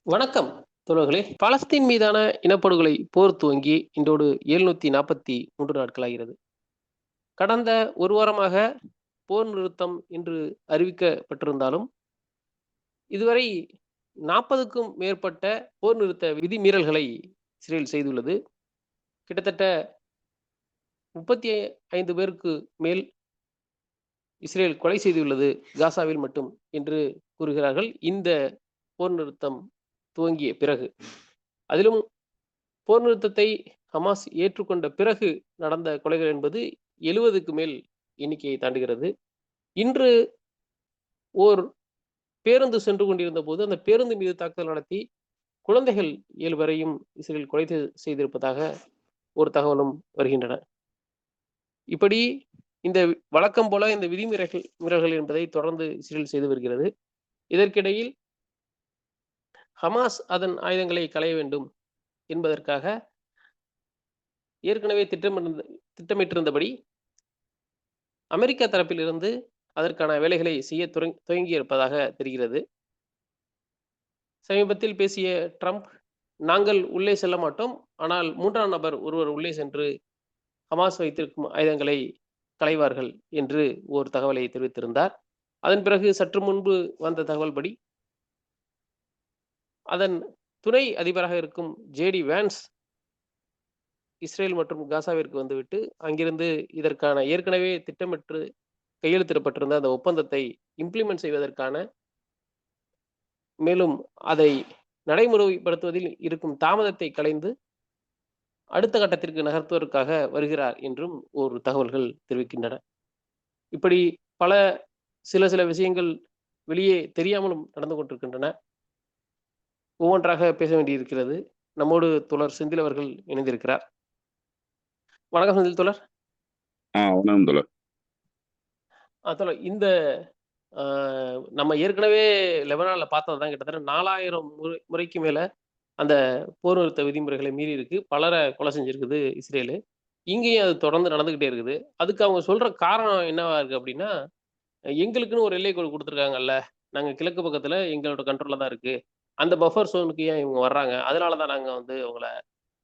வணக்கம் தோழர்களே. பாலஸ்தீன் மீதான இனப்படுகொலை போர் துவங்கி இன்றோடு 743 நாட்களாகிறது. கடந்த ஒரு வாரமாக போர் நிறுத்தம் என்று அறிவிக்கப்பட்டிருந்தாலும், இதுவரை 40க்கும் மேற்பட்ட போர் நிறுத்த விதிமீறல்களை இஸ்ரேல் செய்துள்ளது. கிட்டத்தட்ட 35 பேருக்கு மேல் இஸ்ரேல் கொலை செய்துள்ளது காசாவில் மட்டும் என்று கூறுகிறார்கள். இந்த போர் நிறுத்தம் துவங்கிய பிறகு. அதிலும் போர் நிறுத்தத்தை ஹமாஸ் ஏற்றுக்கொண்ட பிறகு நடந்த கொலைகள் என்பது 70க்கு மேல் எண்ணிக்கையை தாண்டுகிறது. இன்று ஓர் பேருந்து சென்று கொண்டிருந்த போது அந்த பேருந்து மீது தாக்குதல் நடத்தி குழந்தைகள் 7 பேரையும் இஸ்ரேல் கொலை செய்திருப்பதாக ஒரு தகவலும் வருகின்றன. இப்படி இந்த வழக்கம் போல இந்த மீறல்கள் என்பதை தொடர்ந்து இஸ்ரேல் செய்து வருகிறது. இதற்கிடையில் ஹமாஸ் அதன் ஆயுதங்களை களைய வேண்டும் என்பதற்காக ஏற்கனவே திட்டமிட்டிருந்தபடி அமெரிக்கா தரப்பிலிருந்து அதற்கான வேலைகளை செய்ய துவங்கி இருப்பதாக தெரிகிறது. சமீபத்தில் பேசிய ட்ரம்ப், நாங்கள் உள்ளே செல்ல மாட்டோம், ஆனால் 3ஆம் நபர் ஒருவர் உள்ளே சென்று ஹமாஸ் வைத்திருக்கும் ஆயுதங்களை களைவார்கள் என்று ஒரு தகவலை தெரிவித்திருந்தார். அதன் பிறகு சற்று முன்பு வந்த தகவல் படி அதன் துணை அதிபராக இருக்கும் ஜேடி வேன்ஸ் இஸ்ரேல் மற்றும் காசாவிற்கு வந்துவிட்டு அங்கிருந்து இதற்கான ஏற்கனவே திட்டமிட்டு கையெழுத்திடப்பட்டிருந்த அந்த ஒப்பந்தத்தை இம்ப்ளிமெண்ட் செய்வதற்கான, மேலும் அதை நடைமுறைப்படுத்துவதில் இருக்கும் தாமதத்தை களைந்து அடுத்த கட்டத்திற்கு நகர்த்துவதற்காக வருகிறார் என்றும் ஒரு தகவல்கள் தெரிவிக்கின்றன. இப்படி சில விஷயங்கள் வெளியே தெரியாமலும் நடந்து கொண்டிருக்கின்றன. ஒவ்வொன்றாக பேச வேண்டியிருக்கிறது. நம்மோடு தோழர் செந்தில் அவர்கள் இணைந்திருக்கிறார். வணக்கம் செந்தில் தோழர். வணக்கம் தோழர். தோழர், இந்த நம்ம ஏற்கனவே லெபனான்ல பார்த்ததுதான். கிட்டத்தட்ட 4000 முறைக்கு மேல அந்த போர் நிறுத்த விதிமுறைகளை மீறி இருக்கு. பலரை கொலை செஞ்சிருக்குது இஸ்ரேலு. இங்கேயும் அது தொடர்ந்து நடந்துகிட்டே இருக்குது. அதுக்கு அவங்க சொல்ற காரணம் என்னவா இருக்கு அப்படின்னா, எங்களுக்குன்னு ஒரு எல்லை கோடு கொடுத்துருக்காங்கல்ல, நாங்க கிழக்கு பக்கத்துல எங்களோட கண்ட்ரோல்ல தான் இருக்கு, அந்த பஃபர் சோனுக்கு ஏன் இவங்க வர்றாங்க, அதனால தான் நாங்க அவங்கள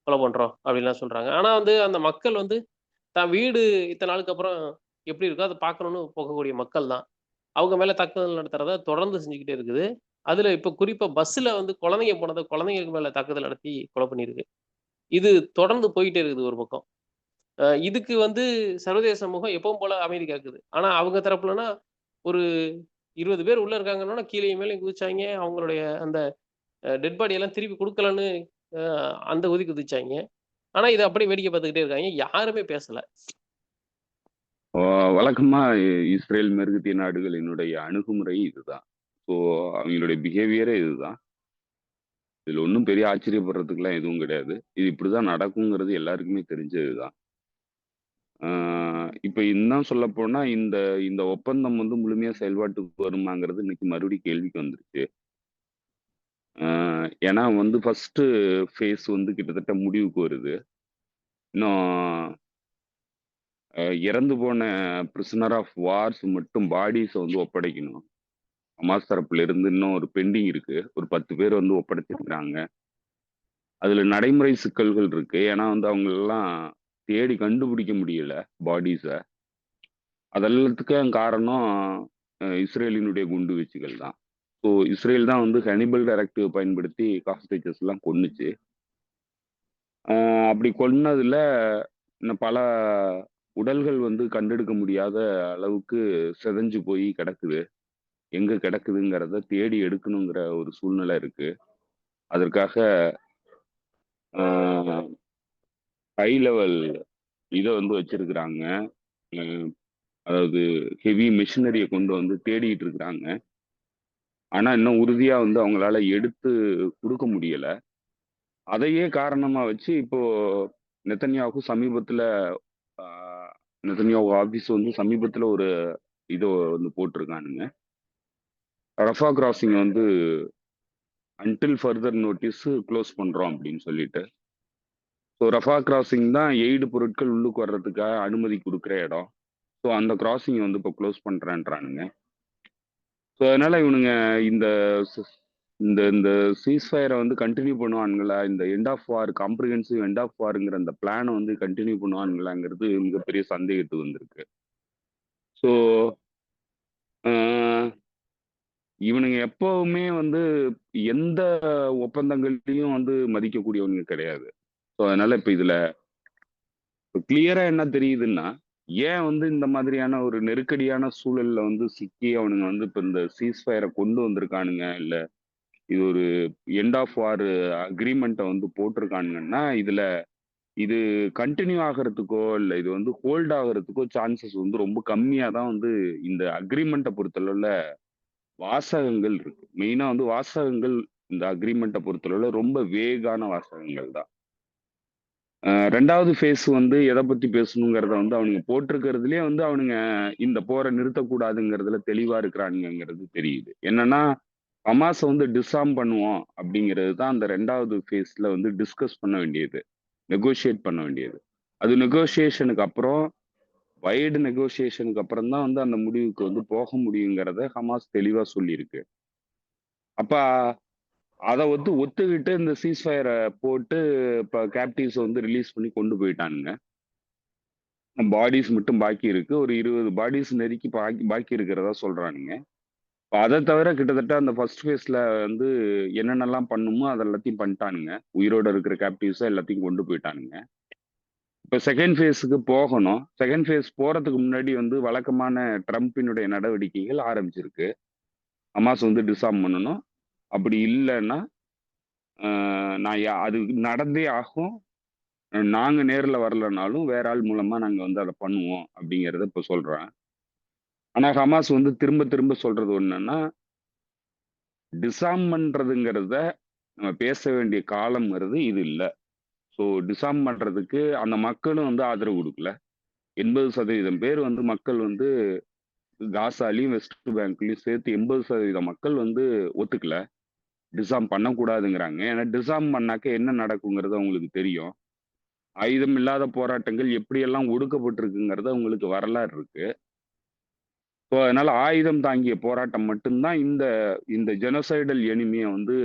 கொலை பண்றோம் அப்படின்லாம் சொல்றாங்க. ஆனா அந்த மக்கள் தான் வீடு இத்தனை நாளுக்கு அப்புறம் எப்படி இருக்கோ அதை பார்க்கணும்னு போகக்கூடிய மக்கள் தான். அவங்க மேல தாக்குதல் நடத்துறத தொடர்ந்து செஞ்சுக்கிட்டே இருக்குது. அதுல இப்ப குறிப்பா பஸ்ல குழந்தைங்க போனத குழந்தைங்களுக்கு மேல தாக்குதல் நடத்தி கொலை பண்ணியிருக்கு. இது தொடர்ந்து போயிட்டே இருக்குது ஒரு பக்கம். இதுக்கு சர்வதேச சமூகம் எப்பவும் போல அமைதி காக்குது. ஆனா அவங்க தரப்புலனா ஒரு 20 பேர் உள்ள இருக்காங்கன்னா கீழயும் மேலயும் குதிச்சாங்க. அவங்களுடைய அந்த டெட் பாடி எல்லாம் திருப்பி குடுக்கலன்னு அந்த குதிச்சாங்க. ஆனா இத அப்படியே வேடிக்கை பார்த்துக்கிட்டே இருக்காங்க. யாருமே பேசல. வழக்கமா இஸ்ரேல் மேற்கத்திய நாடுகளினுடைய அணுகுமுறை இதுதான். ஸோ அவங்களுடைய பிஹேவியரே இதுதான். இதுல ஒன்றும் பெரிய ஆச்சரியப்படுறதுக்குலாம் எதுவும் கிடையாது. இது இப்படிதான் நடக்குங்கிறது எல்லாருக்குமே தெரிஞ்சதுதான். இப்ப இன்னும் சொல்ல போனா இந்த இந்த ஒப்பந்தம் முழுமையா செயல்பாட்டுக்கு வருமாங்கிறது இன்னைக்கு மறுபடியும் கேள்விக்கு வந்துருச்சு. ஏன்னா ஃபர்ஸ்ட் ஃபேஸ் கிட்டத்தட்ட முடிவுக்கு வருது. இன்னும் இறந்து போன பிரிசனர் ஆஃப் வார்ஸ் மட்டும் பாடிஸ் ஒப்படைக்கணும். ஹமாஸ் தரப்புல இருந்து இன்னும் ஒரு பெண்டிங் இருக்கு. ஒரு 10 பேர் ஒப்படைச்சிருக்கிறாங்க. அதுல நடைமுறை சிக்கல்கள் இருக்கு. ஏன்னா அவங்க எல்லாம் தேடி கண்டுபிடிக்க முடியல பாடிஸ. அதெல்லாத்துக்கும் காரணம் இஸ்ரேலினுடைய குண்டு வீச்சுகள் தான். ஸோ இஸ்ரேல் தான் ஹனிபல் டைரக்டிவ் பயன்படுத்தி காஸ்டேஜஸ் எல்லாம் கொன்னுச்சு. அப்படி கொன்னதுல இன்னும் பல உடல்கள் கண்டெடுக்க முடியாத அளவுக்கு சிதைஞ்சு போய் கிடக்குது. எங்க கிடக்குதுங்கிறத தேடி எடுக்கணுங்கிற ஒரு சூழ்நிலை இருக்கு. அதற்காக ஹை லெவல் இதை வச்சிருக்கிறாங்க. அதாவது ஹெவி மிஷினரியை கொண்டு தேடிட்டு இருக்கிறாங்க. ஆனா இன்னும் உறுதியா அவங்களால எடுத்து கொடுக்க முடியல. அதையே காரணமா வச்சு இப்போ நெத்தன்யாஹூ சமீபத்துல நெத்தன்யாஹூ ஆபீஸ் சமீபத்துல ஒரு இதை போட்டிருக்கானுங்க. Rafah crossing until further notice close பண்றோம் அப்படின்னு சொல்லிட்டு. ஸோ ரஃபா கிராசிங் தான் எய்டு பொருட்கள் உள்ளுக்கு வர்றதுக்காக அனுமதி கொடுக்குற இடம். ஸோ அந்த கிராசிங் இப்போ க்ளோஸ் பண்றேன்றானுங்க. ஸோ அதனால இவனுங்க இந்த இந்த இந்த சீஸ்ஃபயரை வந்து கண்டினியூ பண்ணுவானுங்களா, இந்த end of war comprehensive end of வார்ங்கிற அந்த பிளானை வந்து கண்டினியூ பண்ணுவானுங்களாங்கிறது மிகப்பெரிய சந்தேகத்துக்கு வந்திருக்கு. ஸோ இவனுங்க எப்பவுமே வந்து எந்த ஒப்பந்தங்களையும் வந்து மதிக்கக்கூடியவனுங்க கிடையாது. ஸோ அதனால இப்ப இதுல கிளியரா என்ன தெரியுதுன்னா, ஏன் வந்து இந்த மாதிரியான ஒரு நெருக்கடியான சூழல்ல வந்து சிக்கி அவனுங்க வந்து இப்ப இந்த சீஸ்ஃபயரை கொண்டு வந்திருக்கானுங்க, இல்ல இது ஒரு எண்ட் ஆஃப் வார் அக்ரீமெண்ட்ட வந்து போட்டிருக்கானுங்கன்னா, இதுல இது கன்டின்யூ ஆகுறதுக்கோ, இல்ல இது வந்து ஹோல்ட் ஆகுறதுக்கோ சான்சஸ் வந்து ரொம்ப கம்மியா தான் வந்து இந்த அக்ரீமெண்ட்ட பொறுத்தளவுல வாசகங்கள் இருக்கு. மெயினா வந்து வாசகங்கள் இந்த அக்ரீமெண்ட்ட பொறுத்தளவுல ரொம்ப வேகான வாசகங்கள் தான். 2வது ஃபேஸ் வந்து எத பத்தி பேசணுங்கிறத வந்து அவனுங்க போட்டிருக்கிறதுலயே வந்து அவனுங்க இந்த போர நிறுத்தக்கூடாதுங்கிறதுல தெளிவா இருக்கிறானுங்கங்கிறது தெரியுது. என்னன்னா, ஹமாஸ வந்து டிஸார்ம் பண்ணுவோம் அப்படிங்கிறது தான் அந்த 2வது ஃபேஸ்ல வந்து டிஸ்கஸ் பண்ண வேண்டியது. நெகோஷியேட் பண்ண வேண்டியது. அது நெகோஷியேஷனுக்கு அப்புறம் வைடு நெகோஷியேஷனுக்கு அப்புறம் தான் வந்து அந்த முடிவுக்கு வந்து போக முடியுங்கிறத ஹமாஸ் தெளிவா சொல்லியிருக்கு. அப்ப அத வந்து ஒத்துக்கிட்டு இந்த சீஸ்ஃபயர போட்டு இப்ப கேப்டிவ்ஸ வந்து ரிலீஸ் பண்ணி கொண்டு போயிட்டானுங்க. பாடிஸ் மட்டும் பாக்கி இருக்கு. ஒரு 20 பாடிஸ் நெருக்கி பாக்கி இருக்கிறதா சொல்றானுங்க. இப்ப அத தவிர கிட்டத்தட்ட அந்த ஃபர்ஸ்ட் ஃபேஸ்ல வந்து என்னென்னலாம் பண்ணுமோ அது எல்லாத்தையும் பண்ணிட்டானுங்க. உயிரோட இருக்கிற கேப்டிவ்ஸ எல்லாத்தையும் கொண்டு போயிட்டானுங்க. இப்ப செகண்ட் ஃபேஸ்க்கு போகணும். செகண்ட் ஃபேஸ் போறதுக்கு முன்னாடி வந்து வழக்கமான ட்ரம்பினுடைய நடவடிக்கைகள் ஆரம்பிச்சிருக்கு. ஹமாஸ் வந்து டிஸார்ம் பண்ணணும். அப்படி இல்லன்னா, அ நான் அது நடந்தே ஆகும். நாங்க நேர்ல வரலனாலும், வேற ஆள் மூலமா நாங்க வந்து அத பண்ணுவோம் அப்படிங்கிறத இப்ப சொல்றேன். ஆனா ஹமாஸ் வந்து திரும்ப திரும்ப சொல்றது என்னன்னா, டிஸார்ம் பண்றதுங்கிறத நம்ம பேச வேண்டிய காலம்ங்கிறது இது இல்ல. ஸோ டிஸார்ம் பண்றதுக்கு அந்த மக்களும் வந்து ஆதரவு குடுக்கல. 80% பேர் வந்து மக்கள் வந்து காசாலயும், வெஸ்ட் பேங்க்லயும் சேர்த்து 80% மக்கள் வந்து ஒத்துக்கல. டிஸார்ம் பண்ணக்கூடாதுங்கிறாங்க. ஏன்னா டிஸார்ம் பண்ணாக்க என்ன நடக்குங்கிறது அவங்களுக்கு தெரியும். ஆயுதம் இல்லாத போராட்டங்கள் எப்படியெல்லாம் ஒடுக்கப்பட்டிருக்குங்கிறது அவங்களுக்கு வரலாறு இருக்கு. ஸோ அதனால ஆயுதம் தாங்கிய போராட்டம் மட்டும் தான் இந்த இந்த ஜெனோசைடல் எனிமிய வந்து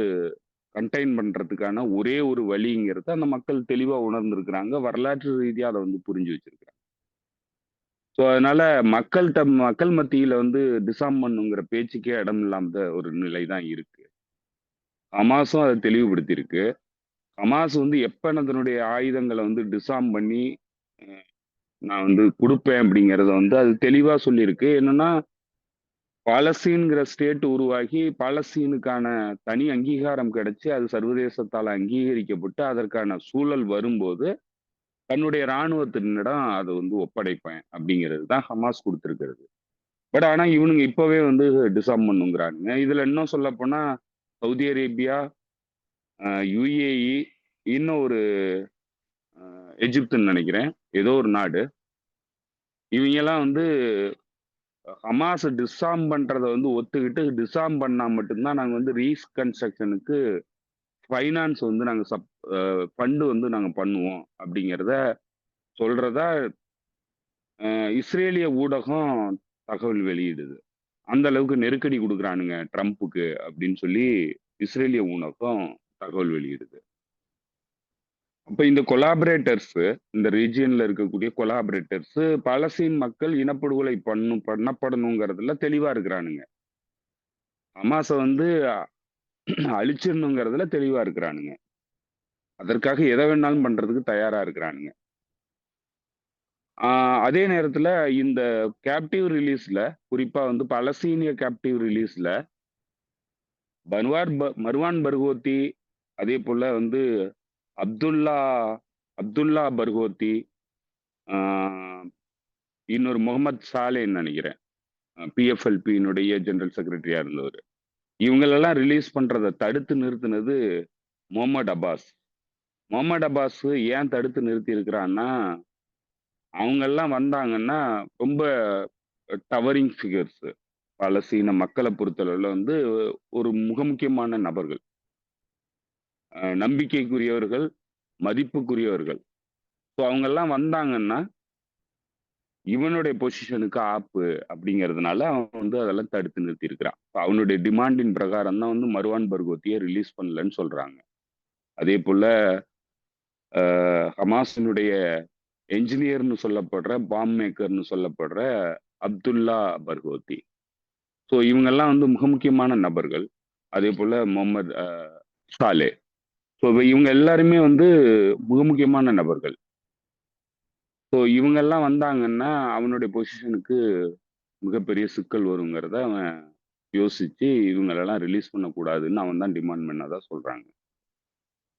கன்டெயின் பண்றதுக்கான ஒரே ஒரு வழிங்கிறத அந்த மக்கள் தெளிவா உணர்ந்திருக்கிறாங்க. வரலாற்று ரீதியா அத வந்து புரிஞ்சு வச்சிருக்காங்க. ஸோ அதனால மக்கள் மத்தியில வந்து டிஸார்ம் பண்ணுங்கிற பேச்சுக்கே இடம் இல்லாத ஒரு நிலை தான் இருக்கு. ஹமாஸும் அத தெளிவுபடுத்தியிருக்கு. ஹமாஸ் வந்து எப்ப தன்னுடைய ஆயுதங்கள வந்து டிஸார்ம் பண்ணி, அ நான் வந்து குடுப்பேன் அப்படிங்கிறத வந்து அது தெளிவா சொல்லியிருக்கு. என்னன்னா, பாலஸ்தீன்ங்கிற ஸ்டேட் உருவாகி, பாலஸ்தீனுக்கான தனி அங்கீகாரம் கிடைச்சு, அது சர்வதேசத்தால அங்கீகரிக்கப்பட்டு, அதற்கான சூழல் வரும்போது, தன்னுடைய இராணுவத்தினரிடம் அத வந்து ஒப்படைப்பேன் அப்படிங்கிறது தான் ஹமாஸ் குடுத்திருக்கிறது. பட் ஆனா இவனுங்க இப்பவே வந்து டிஸார்ம் பண்ணுங்கிறானுங்க. இதுல இன்னும் சொல்லப்போனா, சவுதி அரேபியா, UAE, இன்னும் ஒரு எகிப்துன்னு நெனைக்கிறேன். ஏதோ ஒரு நாடு. இவைங்கலாம் வந்து ஹமாஸ டிஸார்ம் பண்றத வந்து ஒத்துக்கிட்டு, டிஸார்ம் பண்ணா மட்டும் தான் நாங்க வந்து ரீகன்ஸ்ட்ரக்ஷனுக்கு ஃபைனான்ஸ் வந்து நாங்க ஃபண்ட் வந்து நாங்க பண்ணுவோம் அப்படிங்கிறத சொல்றதா இஸ்ரேலிய ஊடகம் தகவல் வெளியிடுது. அந்த அளவுக்கு நெருக்கடி குடுக்குறானுங்க ட்ரம்புக்கு அப்படின்னு சொல்லி இஸ்ரேலிய ஊடகம் தகவல் வெளியிடுது. அப்ப இந்த கொலாபரேட்டர்ஸ் இந்த ரீஜியன்ல இருக்கக்கூடிய கொலாபரேட்டர்ஸ் பாலஸ்தீன் மக்கள் இனப்படுகொலை பண்ணப்படணுங்கிறதுல தெளிவா இருக்கிறானுங்க. ஹமாஸ வந்து அழிச்சிடணுங்கிறதுல தெளிவா இருக்கிறானுங்க. அதற்காக எத வேணாலும் பண்றதுக்கு தயாரா இருக்கிறானுங்க. ஆ அதே நேரத்துல இந்த கேப்டிவ் ரிலீஸ்ல குறிப்பா வந்து பலஸ்தீனிய கேப்டிவ் ரிலீஸ்ல மர்வான் பர்கோத்தி, அதேபோல வந்து அப்துல்லா அப்துல்லா பர்கோத்தி, ஆ இன்னொரு முகமது சாலேன்னு நெனைக்கிறேன். PFLP-யினுடைய ஜெனரல் செக்ரட்டரியா இருந்தவரு. இவங்களெல்லாம் ரிலீஸ் பண்றத தடுத்து நிறுத்துனது முகமது அப்பாஸ். முகமது அப்பாஸ் ஏன் தடுத்து நிறுத்தி இருக்கிறான்னா, அவங்கெல்லாம் வந்தாங்கன்னா, ரொம்ப டவரிங் ஃபிகர்ஸ். பாலஸ்தீன மக்கள பொறுத்தளவுல வந்து ஒரு முக்கியமான நபர்கள். நம்பிக்கைக்குரியவர்கள், மதிப்புக்குரியவர்கள். ஸோ அவங்கெல்லாம் வந்தாங்கன்னா, இவனுடைய பொசிஷனுக்கு ஆப்பு அப்படிங்கிறதுனால அவன் வந்து அதெல்லாம் தடுத்து நிறுத்தி இருக்கிறான். அவனுடைய டிமாண்டின் பிரகாரம் தான் வந்து மருவான் பர்கோத்தியை ரிலீஸ் பண்ணலன்னு சொல்றாங்க. அதே போல ஹமாஸினுடைய என்ஜினியர்னு சொல்லப்படுற பாம் மேக்கர்னு சொல்லப்படுற அப்துல்லா பர்கோத்தி. ஸோ இவங்கெல்லாம் வந்து மிக முக்கியமான நபர்கள். அதே போல முகமது சாலே. ஸோ இவங்க எல்லாருமே வந்து மிக முக்கியமான நபர்கள். ஸோ இவங்கெல்லாம் வந்தாங்கன்னா அவனுடைய பொசிஷனுக்கு மிகப்பெரிய சிக்கல் வருங்கிறத அவன் யோசிச்சு இவங்களெல்லாம் ரிலீஸ் பண்ணக்கூடாதுன்னு அவன் தான் டிமாண்ட் பண்ணதா சொல்றாங்க.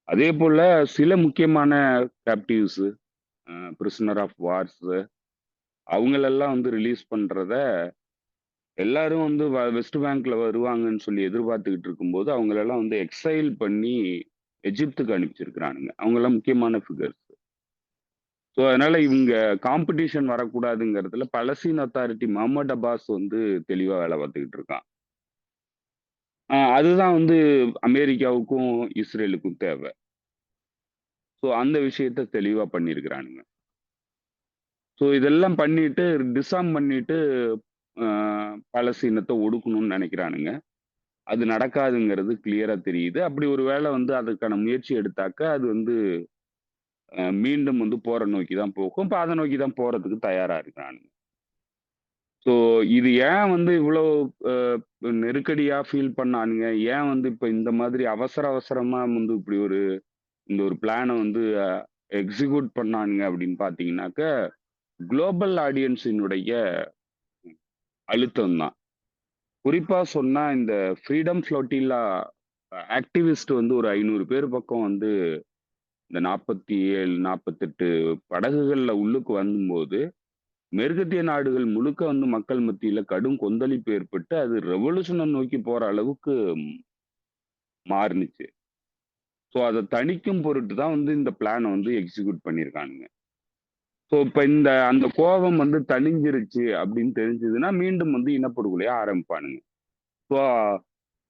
அதே போல சில முக்கியமான கேப்டிவ்ஸ், பிரிசனர் ஆஃப் வார்ஸ் அவங்களெல்லாம் வந்து ரிலீஸ் பண்றத எல்லாரும் வந்து வெஸ்ட் பேங்க்ல வருவாங்கன்னு சொல்லி எதிர்பார்த்துக்கிட்டு இருக்கும்போது அவங்களெல்லாம் வந்து எக்ஸைல் பண்ணி எஜிப்துக்கு அனுப்பிச்சிருக்கிறானுங்க. அவங்கெல்லாம் முக்கியமான ஃபிகர்ஸ். ஸோ அதனால இவங்க காம்படிஷன் வரக்கூடாதுங்கிறதுல பலஸ்தீன் அத்தாரிட்டி முகமது அப்பாஸ் வந்து தெளிவா வேலை பார்த்துக்கிட்டு இருக்கான். அதுதான் வந்து அமெரிக்காவுக்கும் இஸ்ரேலுக்கும் தேவை. ஸோ அந்த விஷயத்த தெளிவா பண்ணியிருக்கிறானுங்க. ஸோ இதெல்லாம் பண்ணிட்டு டிசார்ம் பண்ணிட்டு பாலஸ்தீனத்தை ஒடுக்கணும்னு நினைக்கிறானுங்க. அது நடக்காதுங்கிறது கிளியரா தெரியுது. அப்படி ஒரு வேளை வந்து அதுக்கான முயற்சி எடுத்தாக்க அது வந்து மீண்டும் வந்து போரை நோக்கி தான் போகும். இப்போ அதை நோக்கி தான் போறதுக்கு தயாரா இருக்கிறானுங்க. ஸோ இது ஏன் வந்து இவ்வளோ நெருக்கடியா ஃபீல் பண்ணானுங்க? ஏன் வந்து இப்ப இந்த மாதிரி அவசர அவசரமா வந்து இப்படி இந்த ஒரு பிளானை வந்து எக்ஸிக்யூட் பண்ணானுங்க அப்படின்னு பார்த்தீங்கன்னாக்க, குளோபல் ஆடியன்ஸினுடைய அழுத்தம் தான். குறிப்பா சொன்னா இந்த ஃப்ரீடம் ஃப்ளோட்டில்லா ஆக்டிவிஸ்ட் வந்து ஒரு 500 பேர் பக்கம் வந்து இந்த 47, 48 படகுகள்ல உள்ளுக்கு வரும்போது, மேற்கத்திய நாடுகள் முழுக்க வந்து மக்கள் மத்தியில கடும் கொந்தளிப்பு ஏற்பட்டு, அது ரெவல்யூஷன நோக்கி போற அளவுக்கு மாறுனுச்சு. ஸோ அத தணிக்கும் பொருட்டு தான் வந்து இந்த பிளான வந்து எக்ஸிக்யூட் பண்ணியிருக்கானுங்க. ஸோ இப்ப அந்த கோபம் வந்து தணிஞ்சிருச்சு அப்படின்னு தெரிஞ்சதுன்னா, மீண்டும் வந்து இனப்படுகொலைய ஆரம்பிப்பானுங்க. ஸோ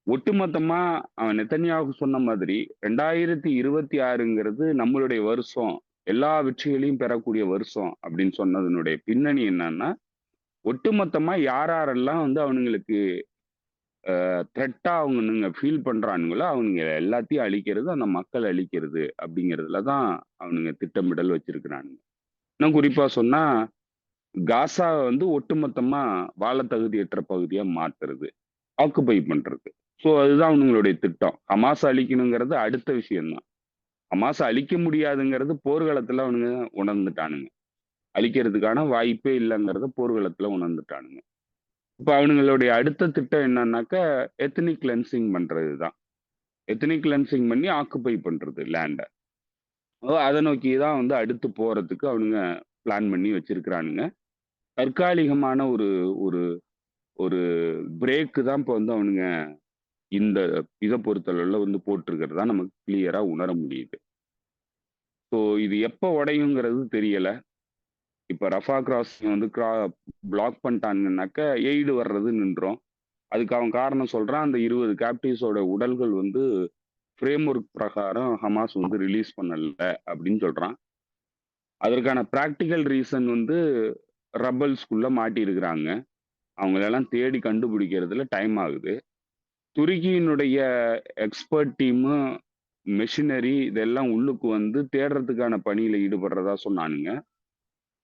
ஒட்டுமொத்தமா அவன் நெத்தன்யாகு சொன்ன மாதிரி 2026ங்கிறது நம்மளுடைய வருஷம். எல்லா வெற்றிகளையும் பெறக்கூடிய வருஷம் அப்படின்னு சொன்னதனுடைய பின்னணி என்னன்னா, ஒட்டுமொத்தமா யாரெல்லாம் வந்து அவனுங்களுக்கு த்ரெட்டா அவனுங்க ஃபீல் பண்றானுங்களோ, அவனுங்க எல்லாத்தையும் அழிக்கிறது, அந்த மக்கள் அழிக்கிறது அப்படிங்கிறதுல தான் அவனுங்க திட்டமிடல் வச்சிருக்கிறானுங்க. இன்னும் குறிப்பா சொன்னா, காசாவ வந்து ஒட்டுமொத்தமா வாழத் தகுதியற்ற பகுதியா மாத்துறது. ஆக்குபை பண்றது. ஸோ அதுதான் அவனுங்களுடைய திட்டம். ஹமாஸ அழிக்கணுங்கிறது அடுத்த விஷயம் தான். ஹமாஸ அழிக்க முடியாதுங்கிறது போர்க்களத்துல அவனுங்க உணர்ந்துட்டானுங்க. அழிக்கிறதுக்கான வாய்ப்பே இல்லங்கிறத போர்க்களத்துல உணர்ந்துட்டானுங்க. இப்ப அவனுங்களுடைய அடுத்த திட்டம் என்னன்னாக்க, எத்னிக் கிளென்சிங் பண்றதுதான். எத்னிக் கிளென்சிங் பண்ணி ஆக்குபை பண்றது லேண்ட. அத நோக்கி தான் வந்து அடுத்து போறதுக்கு அவனுங்க பிளான் பண்ணி வச்சிருக்கிறானுங்க. தற்காலிகமான ஒரு ஒரு ஒரு பிரேக் தான் இப்ப வந்து அவனுங்க இந்த இத பொறுத்தளவுல வந்து போட்டிருக்கிறதா நமக்கு கிளியரா உணர முடியுது. ஸோ இது எப்ப உடையுங்கிறது தெரியல. இப்ப ரஃபா கிராசிங் வந்து பிளாக் பண்ணிட்டானுங்கன்னாக்க, எய்டு வர்றது நின்றும். அதுக்கு அவன் காரணம் சொல்றான், அந்த 20 கேப்டிவ்ஸோட உடல்கள் வந்து ஃப்ரேம் ஒர்க் பிரகாரம் ஹமாஸ் வந்து ரிலீஸ் பண்ணல அப்படின்னு சொல்றான். அதற்கான பிராக்டிகல் ரீசன் வந்து ரபல்ஸ்குள்ள மாட்டியிருக்கிறாங்க. அவங்களெல்லாம் தேடி கண்டுபிடிக்கிறதுல டைம் ஆகுது. துருக்கியினுடைய எக்ஸ்பர்ட் டீமு, மெஷினரி இதெல்லாம் உள்ளுக்கு வந்து தேடுறதுக்கான பணியில ஈடுபடுறதா சொன்னானுங்க.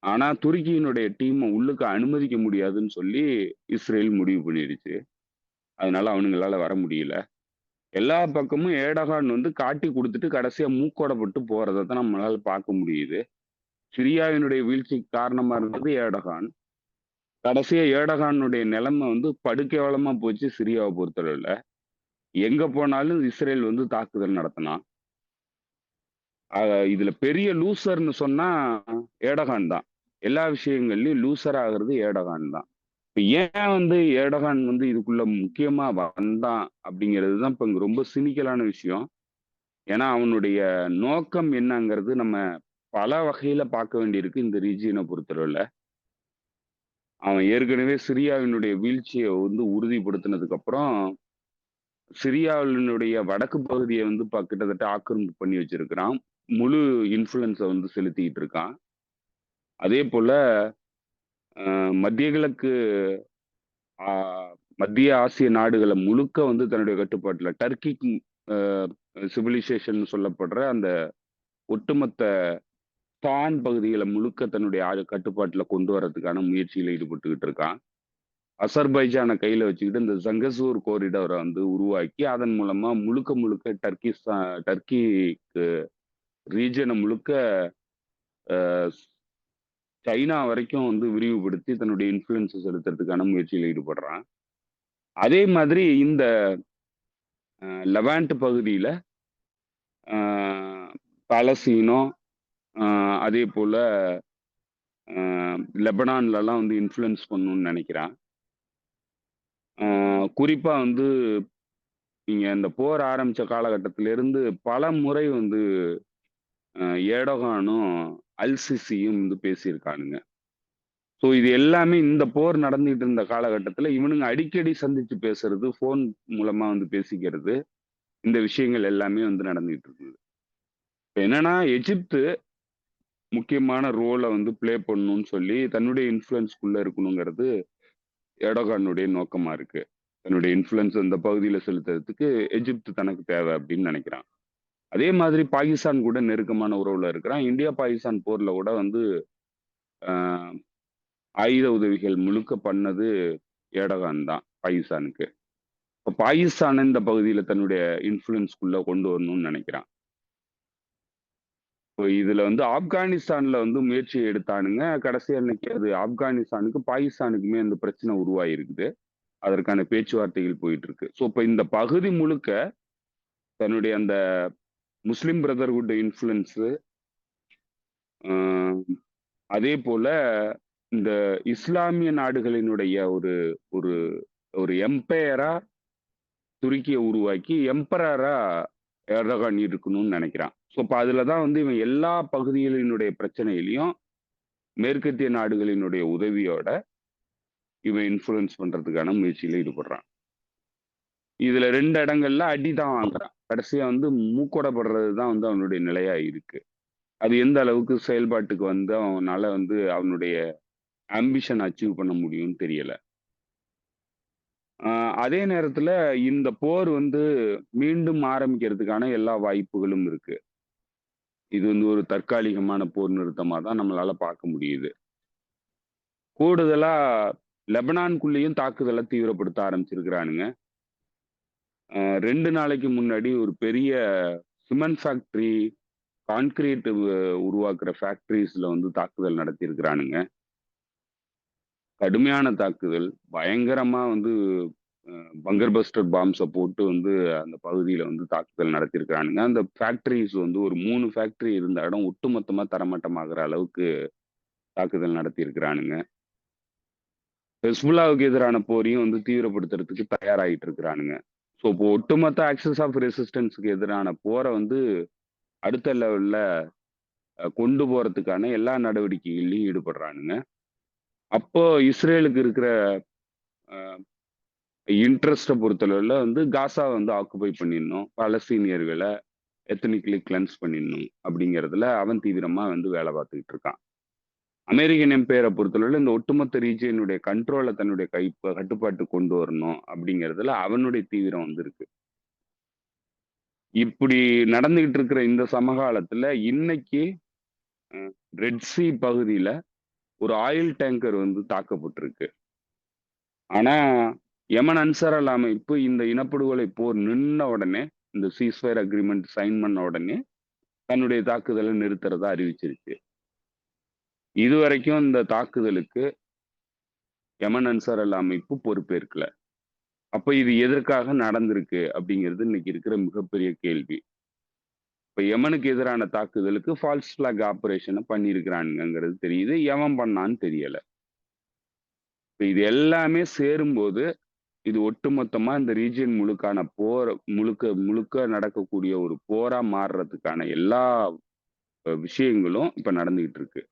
ஆனா துருக்கியினுடைய டீம உள்ளுக்கு அனுமதிக்க முடியாதுன்னு சொல்லி இஸ்ரேல் முடிவு பண்ணிடுச்சு. அதனால அவனுங்களால வர முடியல. எல்லா பக்கமும் ஏர்டோகான் வந்து காட்டி குடுத்துட்டு கடைசியா மூக்கோடப்பட்டு போறத தான் நம்மளால பார்க்க முடியுது. சிரியாவினுடைய வீழ்ச்சிக்கு காரணமா இருந்தது ஏர்டோகான். கடைசியா ஏர்டோகானுடைய நிலைமை வந்து படுகேவலமா போச்சு சிரியாவ பொறுத்தளவுல. எங்க போனாலும் இஸ்ரேல் வந்து தாக்குதல் நடத்தினான். இதுல பெரிய லூசர்ன்னு சொன்னா ஏர்டோகான் தான். எல்லா விஷயங்கள்லயும் லூசர் ஆகுறது ஏர்டோகான் தான். இப்ப ஏன் வந்து ஏர்டோகான் வந்து இதுக்குள்ள முக்கியமா வந்தான் அப்படிங்கிறது தான் இப்ப இங்க ரொம்ப சினிக்கலான விஷயம். ஏன்னா அவனுடைய நோக்கம் என்னங்கிறது நம்ம பல வகையில பார்க்க வேண்டியிருக்கு இந்த ரீஜியனை பொறுத்தளவுல. அவன் ஏற்கனவே சிரியாவினுடைய வீழ்ச்சியை வந்து உறுதிப்படுத்தினதுக்கு அப்புறம் சிரியாவினுடைய வடக்கு பகுதியை வந்து கிட்டத்தட்ட ஆக்கிரமிப்பு பண்ணி வச்சிருக்கிறான். முழு இன்ஃப்ளூயன்ஸை வந்து செலுத்திட்டு இருக்கான். அதே போல மத்திய கிழக்கு ஆ மத்திய ஆசிய நாடுகள முழுக்க வந்து தன்னுடைய கட்டுப்பாட்டுல டர்க்கிக்கு சிவிலைசேஷன் சொல்லப்படுற அந்த ஒட்டுமொத்த தான் பகுதிகள முழுக்க தன்னுடைய கட்டுப்பாட்டுல கொண்டு வரதுக்கான முயற்சியில ஈடுபட்டுக்கிட்டு இருக்கான். அசர்பைஜான கையில வச்சுக்கிட்டு இந்த ஜங்கசூர் கோரிடோர வந்து உருவாக்கி, அதன் மூலமா முழுக்க முழுக்க டர்க்கி ரீஜியன முழுக்க அ சைனா வரைக்கும் வந்து விரிவுபடுத்தி தன்னுடைய இன்ஃப்ளூயன்ஸ செலுத்துறதுக்கான முயற்சியில ஈடுபடுறான். அதே மாதிரி இந்த லெவாண்ட் பகுதியில அ பாலஸ்தீனம், அ அதேபோல அ லெபனான்லலாம் வந்து இன்ஃப்ளூயன்ஸ் பண்ணணும்னு நெனைக்கிறான். குறிப்பா வந்து நீங்க இந்த போர் ஆரம்பிச்ச காலகட்டத்திலிருந்து பலமுறை வந்து எர்டோகானும், அல் சிசியும் வந்து பேசியிருக்கானுங்க. ஸோ இது எல்லாமே இந்த போர் நடந்துட்டு இருந்த காலகட்டத்தில இவனுங்க அடிக்கடி சந்திச்சு பேசுறது, ஃபோன் மூலமா வந்து பேசிக்கிறது, இந்த விஷயங்கள் எல்லாமே வந்து நடந்துகிட்டு இருக்குது. இப்ப என்னன்னா, எகிப்து முக்கியமான ரோல வந்து ப்ளே பண்ணணும்னு சொல்லி, தன்னுடைய இன்ஃப்ளூயன்ஸ்க்குள்ள இருக்கணுங்கிறது எர்டோகானுடைய நோக்கமா இருக்கு. தன்னுடைய இன்ஃப்ளூயன்ஸ் இந்த பகுதியில செலுத்துறதுக்கு எகிப்து தனக்கு தேவை அப்படின்னு நெனைக்கிறான். அதே மாதிரி பாகிஸ்தான் கூட நெருக்கமான உறவுல இருக்கிறான். இந்தியா, பாகிஸ்தான் போர்ல கூட வந்து அ ஆயுத உதவிகள் முழுக்க பண்ணது எர்டோகான் தான் பாகிஸ்தானுக்கு. இப்ப பாகிஸ்தான இந்த பகுதியில தன்னுடைய இன்ஃப்ளூயன்ஸ்க்குள்ள கொண்டு வரணும்னு நெனைக்கிறான். இப்போ இதுல வந்து ஆப்கானிஸ்தான்ல வந்து முயற்சி எடுத்தானுங்க. கடைசியா இன்னைக்கு அது ஆப்கானிஸ்தானுக்கு, பாகிஸ்தானுக்குமே அந்த பிரச்சனை உருவாகியிருக்குது. அதற்கான பேச்சுவார்த்தைகள் போயிட்டு இருக்கு. ஸோ இப்ப இந்த பகுதி முழுக்க தன்னுடைய அந்த முஸ்லிம் பிரதர்ஹுட் இன்ஃப்ளூயன்ஸு, அ அதேபோல இந்த இஸ்லாமிய நாடுகளினுடைய ஒரு ஒரு ஒரு எம்பையரா துருக்கிய உருவாக்கி, எம்பரரா எர்டோகான் இருக்கணும்னு நெனைக்கிறான். ஸோ இப்ப அதுல தான் வந்து இவன் எல்லா பகுதிகளினுடைய பிரச்சனையிலயும் மேற்கத்திய நாடுகளினுடைய உதவியோட இவன் இன்ஃப்ளூயன்ஸ் பண்றதுக்கான முயற்சியில ஈடுபடுறான். இதுல 2 இடங்கள்ல அடி தான் வாங்குறான். கடைசியா வந்து மூக்கொடைப்படுறது தான் வந்து அவனுடைய நிலையா இருக்கு. அது எந்த அளவுக்கு செயல்பாட்டுக்கு வந்து அவனால வந்து அவனுடைய ஆம்பிஷன் அச்சீவ் பண்ண முடியும்னு தெரியல. அ அதே நேரத்துல இந்த போர் வந்து மீண்டும் ஆரம்பிக்கிறதுக்கான எல்லா வாய்ப்புகளும் இருக்கு. இது வந்து ஒரு தற்காலிகமான போர் நிறுத்தமா தான் நம்மளால பார்க்க முடியுது. கூடுதலா லெபனான்குள்ளேயும் தாக்குதல தீவிரப்படுத்த ஆரம்பிச்சிருக்கிறானுங்க. 2 நாளைக்கு முன்னாடி ஒரு பெரிய சிமெண்ட் ஃபேக்டரி, கான்கிரீட் உருவாக்குற ஃபேக்டரிஸ்ல வந்து தாக்குதல் நடத்தியிருக்கிறானுங்க. கடுமையான தாக்குதல். பயங்கரமா வந்து பங்கர் பஸ்டர் பாம்ஸ போட்டு வந்து அந்த பகுதியில வந்து தாக்குதல் நடத்தியிருக்கிறானுங்க. அந்த ஃபேக்டரிஸ் வந்து ஒரு 3 ஃபேக்டரி இருந்த இடம் ஒட்டுமொத்தமா தரைமட்டமாகுற அளவுக்கு தாக்குதல் நடத்தியிருக்கிறானுங்க. ஹெஸ்புல்லாவுக்கு எதிரான போரையும் வந்து தீவிரப்படுத்துறதுக்கு தயாராகிட்டு இருக்கிறானுங்க. ஸோ இப்போ ஒட்டுமொத்த ஆக்சிஸ் ஆஃப் ரெசிஸ்டன்ஸ்க்கு எதிரான போர வந்து அடுத்த லெவல்ல கொண்டு போறதுக்கான எல்லா நடவடிக்கைகள்லயும் ஈடுபடுறானுங்க. அப்போ இஸ்ரேலுக்கு இருக்கிற அ இன்ட்ரெஸ்ட்ட பொறுத்தளவுல வந்து காசாவ வந்து ஆக்குபை பண்ணிடணும். பாலஸ்தீனியர்கள எத்னிக்கலி கிளென்ஸ் பண்ணிடணும் அப்படிங்கிறதுல அவன் தீவிரமா வந்து வேலை பார்த்துக்கிட்டு இருக்கான். அமெரிக்கன் எம்பையர பொறுத்தளவுல இந்த ஒட்டுமொத்த ரீஜியனுடைய கண்ட்ரோல தன்னுடைய கட்டுப்பாட்டுக்கு கொண்டு வரணும் அப்படிங்கிறதுல அவனுடைய தீவிரம் வந்து இருக்கு. இப்படி நடந்துகிட்டு இருக்கிற இந்த சமகாலத்துல இன்னைக்கு ரெட் சி பகுதியில ஒரு ஆயில் டேங்கர் வந்து தாக்கப்பட்டிருக்கு. ஆனா, யமன் அன்சார் அல் அமைப்பு இந்த இனப்படுகொலை போர் நின்ன உடனே, இந்த சீஸ்ஃபயர் அக்ரீமெண்ட் சைன் பண்ண உடனே, தன்னுடைய தாக்குதல நிறுத்துறதா அறிவிச்சிருச்சு. இதுவரைக்கும் இந்த தாக்குதலுக்கு யமன் அன்சார் அல் அமைப்பு பொறுப்பேற்கல. அப்ப இது எதற்காக நடந்திருக்கு அப்படிங்கிறது இன்னைக்கு இருக்கிற மிகப்பெரிய கேள்வி. இப்ப யமனுக்கு எதிரான தாக்குதலுக்கு ஃபால்ஸ் ஃபிளாக் ஆப்பரேஷன பண்ணியிருக்கிறானுங்கங்கிறது தெரியுது. எவன் பண்ணான்னு தெரியல. இப்ப இது எல்லாமே சேரும்போது இது ஒட்டுமொத்தமா இந்த ரீஜியன் முழுக்கான போர் முழுக்க முழுக்க நடக்கக்கூடிய ஒரு போரா மாறுறதுக்கான எல்லா விஷயங்களும் இப்ப நடந்துகிட்டு இருக்கு.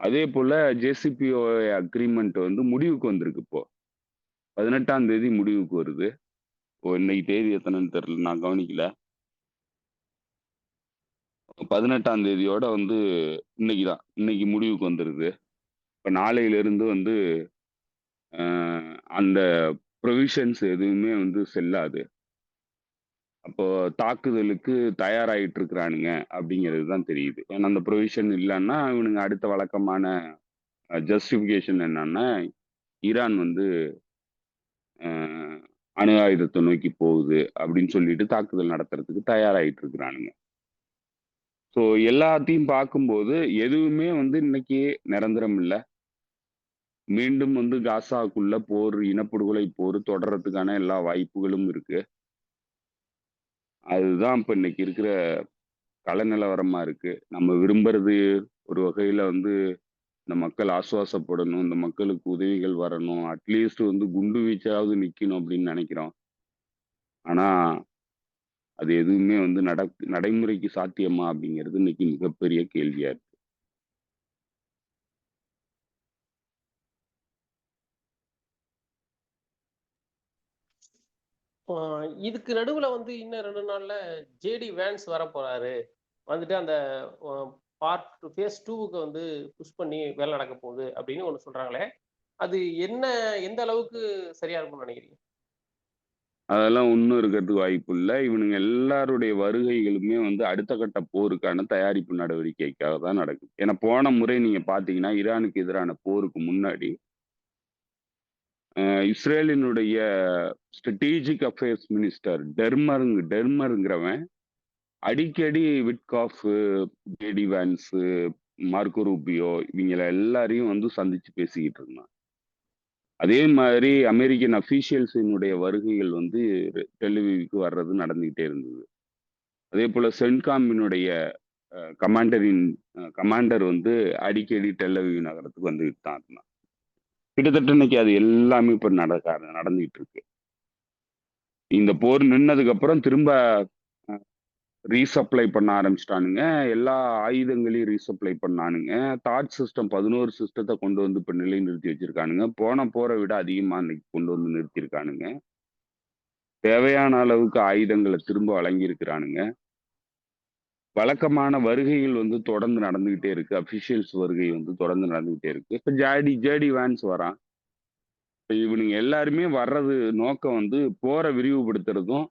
அதே போல ஜேசிபிஓஏ அக்ரிமெண்ட் வந்து முடிவுக்கு வந்திருக்கு இப்போ. 18ஆம் தேதி முடிவுக்கு வருது. இன்னைக்கு தேதி எத்தனைன்னு தெரியல. நான் கவனிக்கல. 18ஆம் தேதியோட வந்து இன்னைக்கு தான். இன்னைக்கு முடிவுக்கு வந்துருது. இப்ப நாளையிலிருந்து வந்து அந்த ப்ரொவிஷன்ஸ் எதுவுமே வந்து செல்லாது. அப்போ தாக்குதலுக்கு தயாராயிட்டு இருக்கிறானுங்க அப்படிங்கிறது தான் தெரியுது. ஏன்னா அந்த ப்ரொவிஷன் இல்லன்னா, இவனுங்க அடுத்த வழக்கமான ஜஸ்டிஃபிகேஷன் என்னன்னா, ஈரான் வந்து அ அணு ஆயுதத்த நோக்கி போகுது அப்படின்னு சொல்லிட்டு தாக்குதல் நடத்துறதுக்கு தயாராயிட்டு இருக்கிறானுங்க. ஸோ எல்லாத்தையும் பார்க்கும்போது, எதுவுமே வந்து இன்னைக்கு நிரந்தரம் இல்ல. மீண்டும் வந்து காசாக்குள்ள போர், இனப்படுகொலை போர் தொடர்றதுக்கான எல்லா வாய்ப்புகளும் இருக்கு. அதுதான் இப்ப இன்னைக்கு இருக்கிற கள நிலவரமா இருக்கு. நம்ம விரும்புறது ஒரு வகையில வந்து இந்த மக்கள் ஆசுவாசப்படணும், இந்த மக்களுக்கு உதவிகள் வரணும், அட்லீஸ்ட் வந்து குண்டு வீச்சாவது நிக்கணும் அப்படின்னு நெனைக்கிறோம். ஆனா, அது எதுவுமே வந்து நடைமுறைக்கு சாத்தியமா அப்படிங்கிறது இன்னைக்கு மிகப்பெரிய கேள்வியா இருக்கு. ஆ, இதுக்கு நடுவுல வந்து இன்னும் 2 நாள்ல ஜேடி வேன்ஸ் வரப்போறாரு. வந்துட்டு அந்த அ பார்ட் ஃபேஸ் 2க்கு வந்து புஷ் பண்ணி வேலை நடக்க போகுது அப்படின்னு ஒண்ணு சொல்றாங்களே! அது என்ன எந்த அளவுக்கு சரியா இருக்கும்னு நினைக்கிறீங்க? அதெல்லாம் ஒண்ணும் இருக்கிறதுக்கு வாய்ப்பு இல்ல. இவனுங்க எல்லாருடைய வருகைகளுமே வந்து அடுத்த கட்ட போருக்கான தயாரிப்பு நடவடிக்கைக்காக தான் நடக்குது. ஏன்னா போன முறை நீங்க பார்த்தீங்கன்னா, ஈரானுக்கு எதிரான போருக்கு முன்னாடி, இஸ்ரேலினுடைய ஸ்ட்ராட்டஜிக் அஃபேர்ஸ் மினிஸ்டர் டெர்மர்ங்கிறவன் அடிக்கடி Witkoff, JD Vance, Marco Rubio இவங்கள எல்லாரையும் வந்து சந்திச்சு பேசிக்கிட்டு இருந்தான். அதே மாதிரி அமெரிக்கன் அஃபீஷியல்ஸினுடைய வருகைகள் வந்து டெல் அவிவ்க்கு வர்றது நடந்துகிட்டே இருந்தது. அதேபோல சென்ட்காமினுடைய கமாண்டர் வந்து அடிக்கடி டெல் அவிவ் நகரத்துக்கு வந்துகிட்டு தான் இருந்தான். கிட்டத்தட்ட இன்னைக்கு அது எல்லாமே இப்ப நடந்துகிட்டு இருக்கு. இந்த போர் நின்னதுக்கு அப்புறம் திரும்ப ரீசப்ளை பண்ண ஆரம்பிச்சுட்டானுங்க. எல்லா ஆயுதங்களையும் ரீசப்ளை பண்ணானுங்க. தாட் சிஸ்டம் 11 சிஸ்டத்த கொண்டு வந்து இப்ப நிலைநிறுத்தி வச்சிருக்கானுங்க. போன போர விட அதிகமா இன்னைக்கு கொண்டு வந்து நிறுத்தியிருக்கானுங்க. தேவையான அளவுக்கு ஆயுதங்கள திரும்ப வழங்கியிருக்கிறானுங்க. வழக்கமான வருகைகள் வந்து தொடர்ந்து நடந்துகிட்டே இருக்கு. அஃபிஷியல்ஸ் வருகை வந்து தொடர்ந்து நடந்துகிட்டே இருக்கு. இப்ப ஜேடி வான்ஸ் வரான். இப்ப இவனுங்க எல்லாருமே வர்றது நோக்கம் வந்து போர விரிவுபடுத்துறதும்,